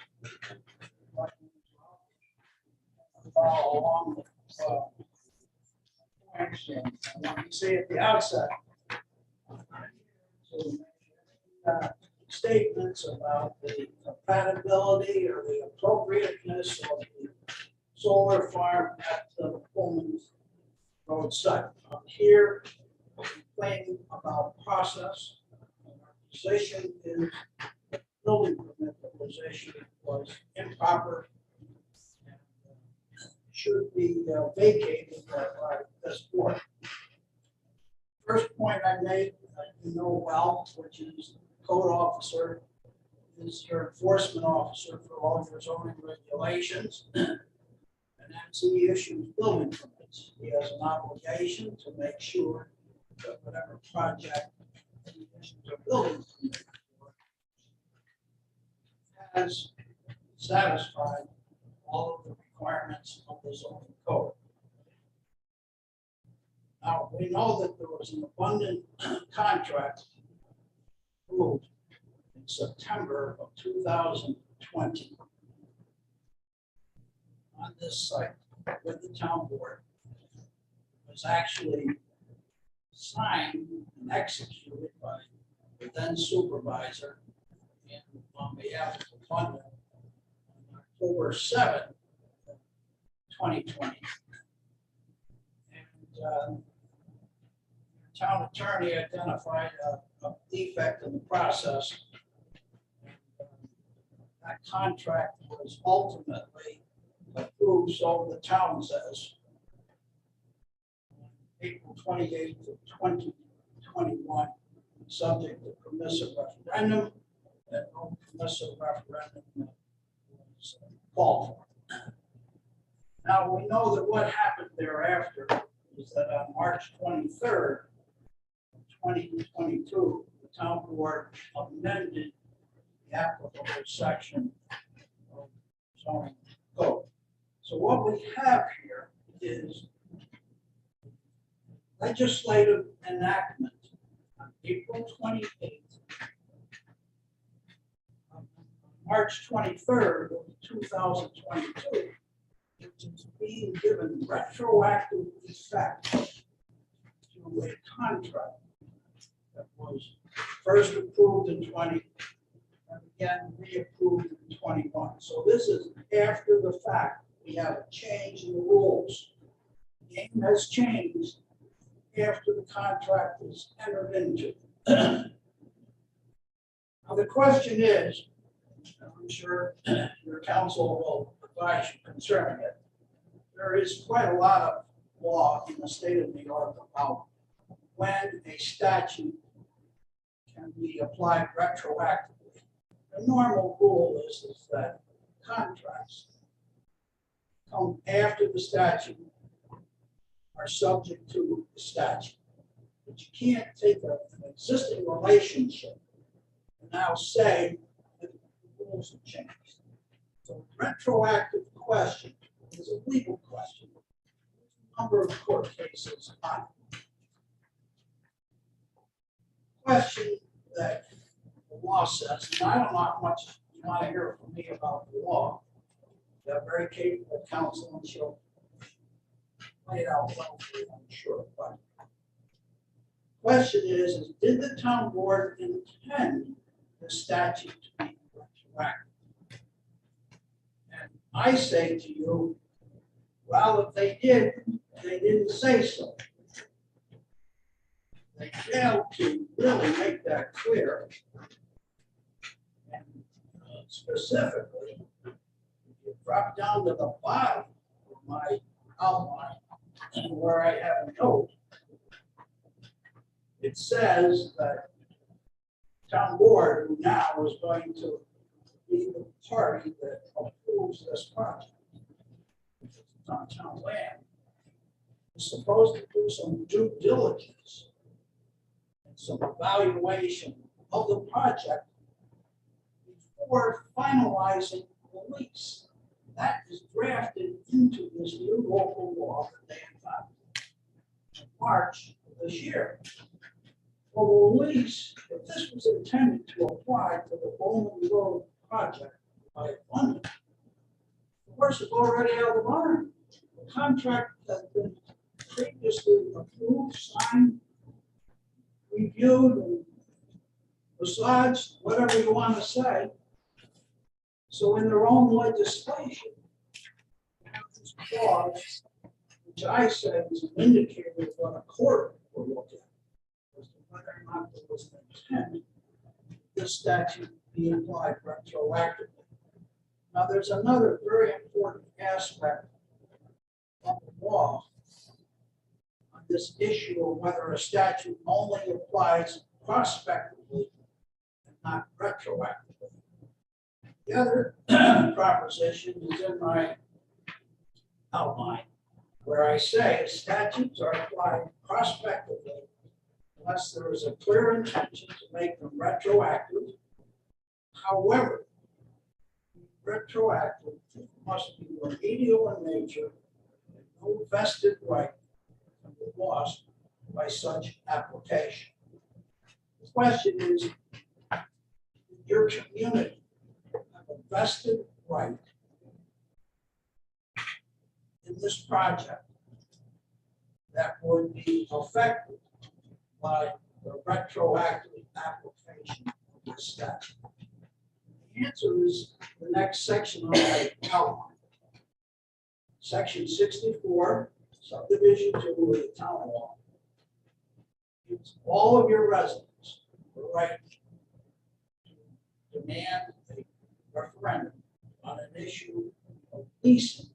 Follow along with points, and I want to say at the outset. Statements about the compatibility or the appropriateness of the solar farm at the Pullman Road site. I'm here complaining about process. Our position is the building permit position was improper and should be vacated by this board. First point I made, you know well, which is code officer is your enforcement officer for all your zoning regulations. And as he issues building permits, he has an obligation to make sure that whatever project he issues a building permit for has satisfied all of the requirements of the zoning code. Now, we know that there was an abundant contract approved in September of 2020 on this site with the town board. It was actually signed and executed by the then supervisor and on behalf of the fund on October 7th, 2020. And town attorney identified a defect in the process. That contract was ultimately approved, so the town says, April 28th of 2021, subject to permissive referendum, that no permissive referendum was called for. Now, we know that what happened thereafter is that on March 23rd, 2022, the town board amended the applicable section of zoning code. So what we have here is legislative enactment on April 28th, March 23rd of 2022, which is being given retroactive effect to a contract that was first approved in 20 and again reapproved in 21. So this is after the fact. We have a change in the rules. The game has changed after the contract is entered into. Now the question is, I'm sure your counsel will advise you concerning it. There is quite a lot of law in the state of New York about when a statute can be applied retroactively. The normal rule is that contracts come after the statute are subject to the statute. But you can't take an existing relationship and now say that the rules have changed. So retroactive question is a legal question. There's a number of court cases on it. Question that the law says, and I don't know how much you want to hear from me about the law. They're very capable counsel, and she'll lay it out well for you, I'm sure. But question is did the town board intend the statute to be retroactive? And I say to you, well, if they did, they didn't say so. They failed to really make that clear. And specifically, drop down to the bottom of my outline where I have a note. It says that town board, who now is going to be the party that approves this project, it's on town land, is supposed to do some due diligence and some evaluation of the project before finalizing the lease. That is drafted into this new local law that they adopted in March of this year. Well, the lease, if this was intended to apply to the Bowman Road project by funding, of course, it's already out of the barn. The contract has been previously approved, signed, reviewed, and massaged, whatever you want to say. So in their own legislation, this clause, which I said is an indicator of what a court will look at, as to whether or not there was an intent this statute be applied retroactively. Now, there's another very important aspect of the law on this issue of whether a statute only applies prospectively and not retroactively. The other proposition is in my outline, where I say statutes are applied prospectively unless there is a clear intention to make them retroactive. However, retroactive must be remedial in nature and no vested right can be lost by such application. The question is, your community have a vested right in this project that would be affected by the retroactive application of this statute? The answer is the next section on my outline. Section 64, subdivision 2 of the town law. Gives all of your residents the right to demand a referendum on an issue of leasing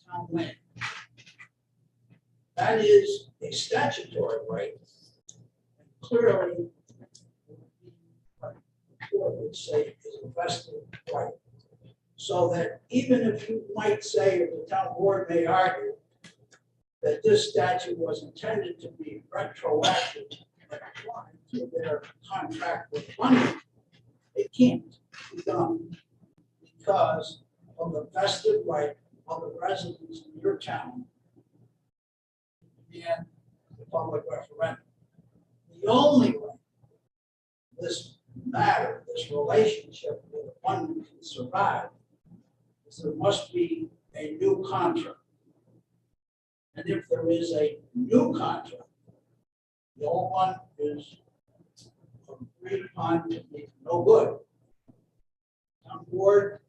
town land. That is a statutory right. Clearly, what the court would say is a vested right. So that even if you might say, or the town board may argue, that this statute was intended to be retroactive and applied to their contract with funding, it can't be done because of the vested right of the residents in your town and the public referendum. The only way this matter, this relationship with the funding can survive is there must be a new contract. And if there is a new contract, the old one is agreed upon to be no good. Town board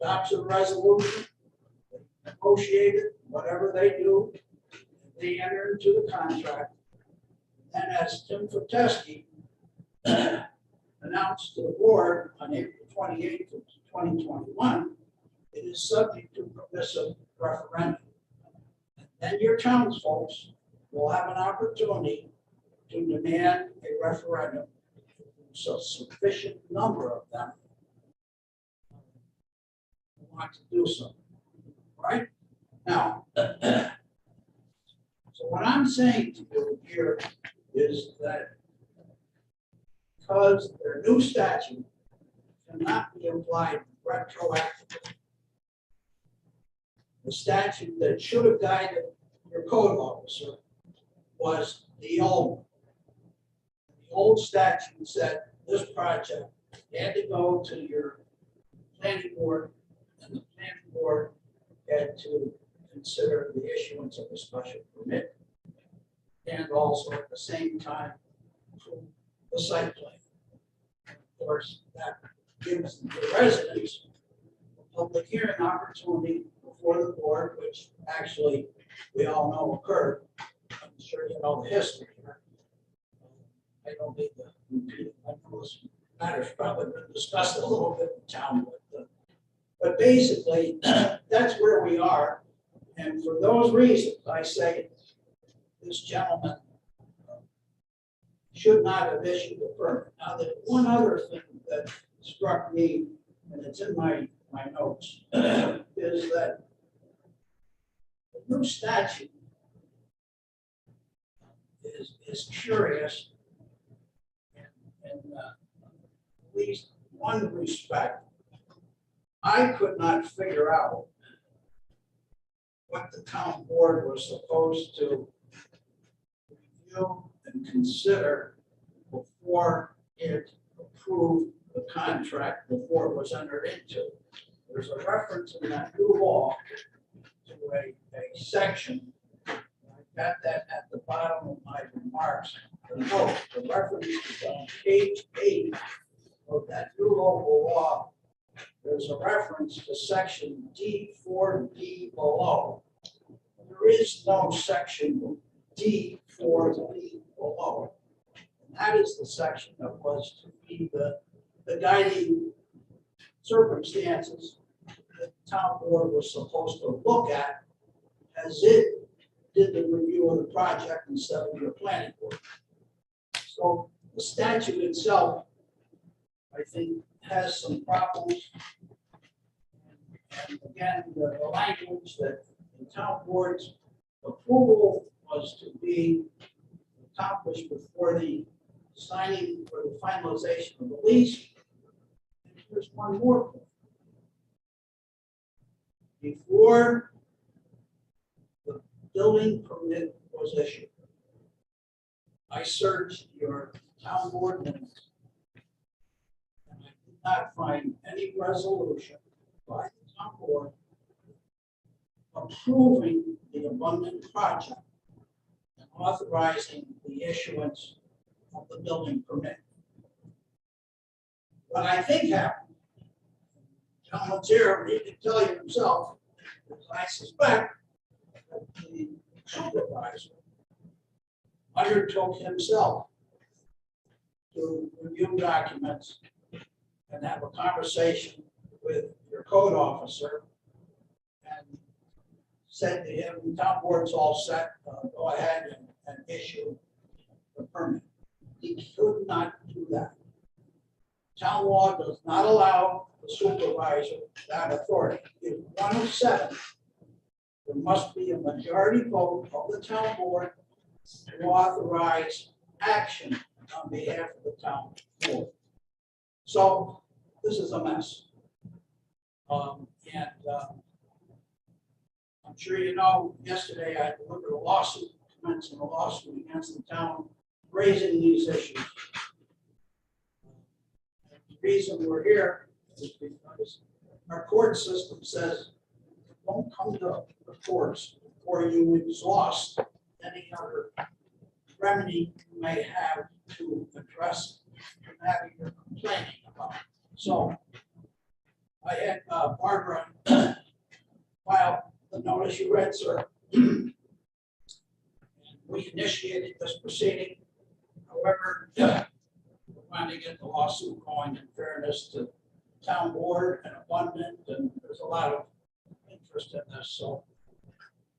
adopts a resolution, negotiate it, whatever they do, they enter into the contract. And as Tim Fortesky announced to the board on April 28th of 2021, it is subject to permissive referendum. Then your townsfolk will have an opportunity to demand a referendum. So sufficient number of them want to do so, right? Now, so what I'm saying to you here is that because their new statute cannot be applied retroactively, the statute that should have guided your code officer was the old one. The old statute said this project had to go to your planning board, and the planning board had to consider the issuance of a special permit and also at the same time approve the site plan. Of course, that gives the residents a public hearing opportunity before the board, which actually we all know occurred. I'm sure you know the history. I don't need to repeat it. I know this matter's probably been discussed a little bit in town, but basically that's where we are. And for those reasons, I say this gentleman should not have issued a permit. Now, there's one other thing that struck me, and it's in my notes, is that the new statute is curious in at least one respect. I could not figure out what the town board was supposed to review and consider before it approved the contract, before it was entered into. There's a reference in that new law to a section. I got that at the bottom of my remarks. The reference is on page 8 of that new local law. There's a reference to section D4D below. There is no section D4D below. And that is the section that was to be the guiding circumstances that the town board was supposed to look at as it did the review of the project instead of your planning board. So the statute itself, I think, has some problems. And again, the language that the town board's approval was to be accomplished before the signing or the finalization of the lease. And there's one more point. Before the building permit was issued, I searched your town board minutes, and I did not find any resolution by the town board approving the abundant project and authorizing the issuance of the building permit. What I think happened, John here, he can tell you himself, because I suspect that the supervisor undertook himself to review documents and have a conversation with your code officer and said to him, town board's all set, go ahead and issue the permit. He could not do that. Town law does not allow the supervisor that authority. In 107, there must be a majority vote of the town board to authorize action on behalf of the town board. So this is a mess. I'm sure you know, yesterday I delivered a lawsuit, commencing a lawsuit against the town, raising these issues. The reason we're here is because our court system says, don't come to the courts before you exhaust any other remedy you may have to address the matter you're complaining about. So I had Barbara file the notice you read, sir. We initiated this proceeding. However, we're trying to get the lawsuit going in fairness to town board and abundant, and there's a lot of interest in this. So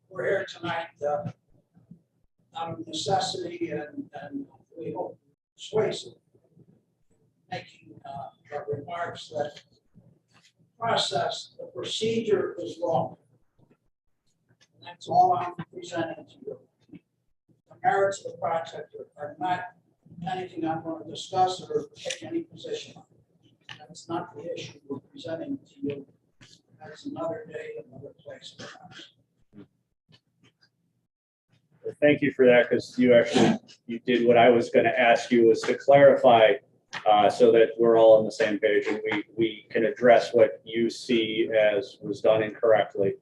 we're here tonight out of necessity and we hope persuasive, making remarks that process, the procedure is wrong. And that's all I'm presenting to you. The merits of the project are not anything I'm going to discuss or take any position on. That's not the issue we're presenting to you. That's another day, another place, perhaps. Thank you for that, because you did what I was going to ask you, was to clarify so that we're all on the same page and we can address what you see as was done incorrectly.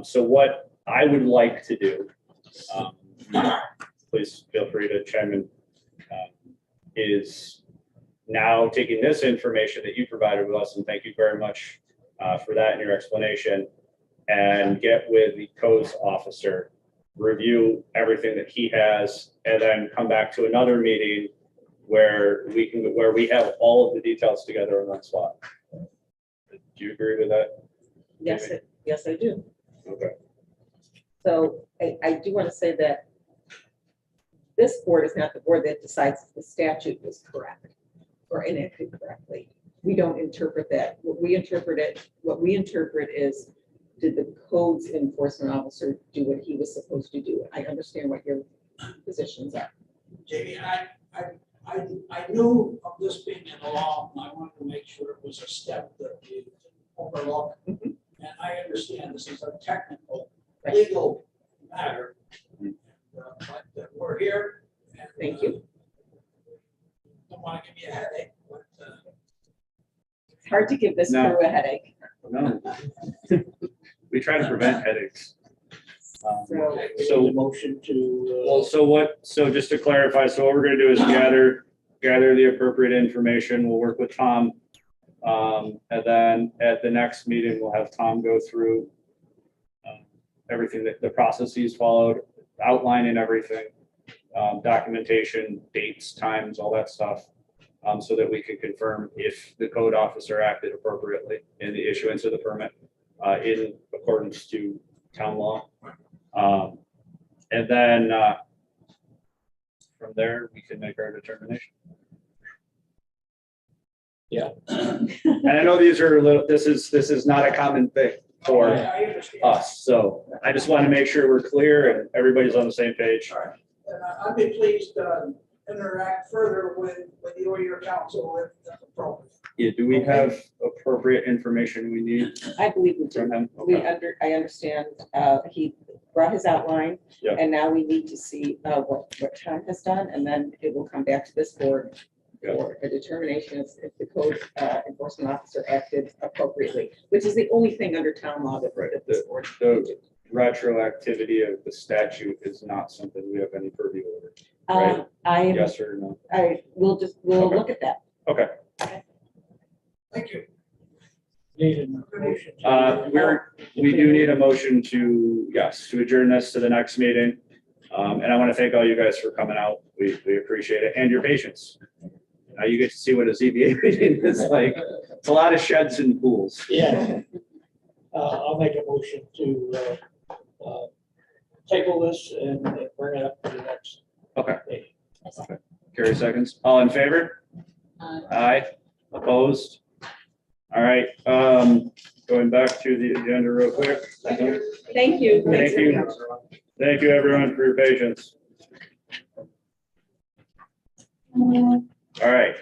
So what I would like to do, please feel free to chime in, is now taking this information that you provided with us, and thank you very much for that and your explanation, and get with the codes officer, review everything that he has, and then come back to another meeting where we have all of the details together in one spot. Do you agree with that? Yes, yes, I do. Okay. So I do want to say that this board is not the board that decides if the statute is correct or enacted correctly. We don't interpret that. What we interpret is, did the codes enforcement officer do what he was supposed to do? I understand what your positions are. Jamie, I knew of this being in the law, and I wanted to make sure it was a step that you didn't overlook. And I understand this is a technical, legal matter. But we're here. And, Thank you. Don't want to give you a headache, but It's hard to give this No. crew a headache. No. We try to prevent headaches. So Motion to. Well, so just to clarify, so what we're gonna do is gather the appropriate information. We'll work with Tom. And then at the next meeting, we'll have Tom go through everything that the processes followed, outlining everything, documentation, dates, times, all that stuff. So that we can confirm if the code officer acted appropriately in the issuance of the permit in accordance to town law. And then from there, we can make our determination. Yeah. And I know these are this is not a common thing for I understand. us. So I just want to make sure we're clear and everybody's on the same page. All right. And I'd be pleased to interact further with you or your counsel if that's appropriate. Yeah, do we have appropriate information we need I believe we from do. him? Okay. I understand, he brought his outline. Yeah. And now we need to see what Tom has done, and then it will come back to this board for a determination if the code enforcement officer acted appropriately, which is the only thing under town law that this board. The retroactivity of the statute is not something we have any purview over, right? Yes or no? We'll Okay. look at that. Okay. Thank you. Need a motion. to- We do need a motion to adjourn this to the next meeting. And I want to thank all you guys for coming out. We appreciate it, and your patience. Now you get to see what a ZBA meeting is like. It's a lot of sheds and pools. Yeah. I'll make a motion to table this and bring it up to the next. Okay. meeting. Carrie seconds. All in favor? Aye. Opposed? All right, going back to the agenda real quick. Thank you. Thank you. Thank you, everyone, for your patience. All right.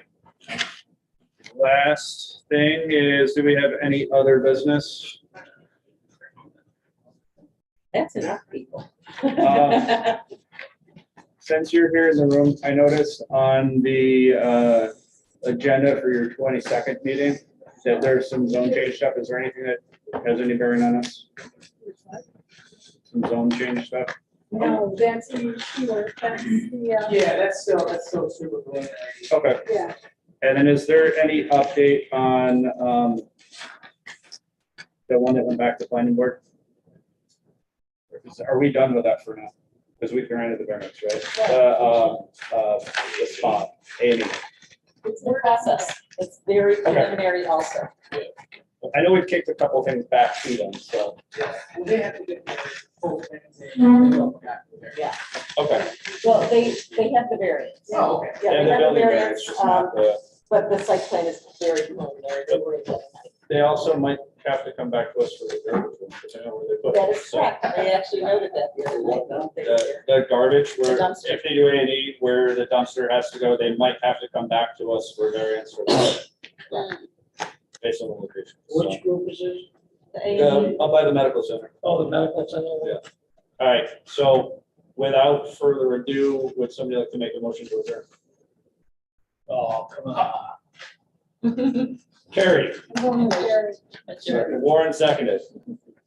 Last thing is, do we have any other business? That's enough people. Since you're here in the room, I noticed on the agenda for your 22nd meeting that there's some zone change stuff. Is there anything that has any bearing on us? Some zone change stuff? No, that's the, Yeah, that's still super preliminary. Okay. yeah. And then is there any update on the one that went back to planning board? Are we done with that for now? Because we granted the variance, right? The spot, 80. It's in process. It's very preliminary also. I know we've kicked a couple things back to them, so. Well, they have to get the full thing. Yeah. Okay. Well, they have the variance. Oh, okay. Yeah, And they the have the building variance, variance, just not the. but the site plan is very preliminary. They were in that night. They also might have to come back to us for the garbage, because I know where they put it. That is So, correct. They actually noted that the other night, don't they? The garbage, where, The dumpster. if they do A&E, where the dumpster has to go, they might have to come back to us for variance for that, based on the location. So, Which group is this? The up by the medical center. Oh, the medical center? Yeah. All right, so without further ado, would somebody like to make a motion to adjourn? Oh, come on. A. Carrie, Sure. Warren seconded.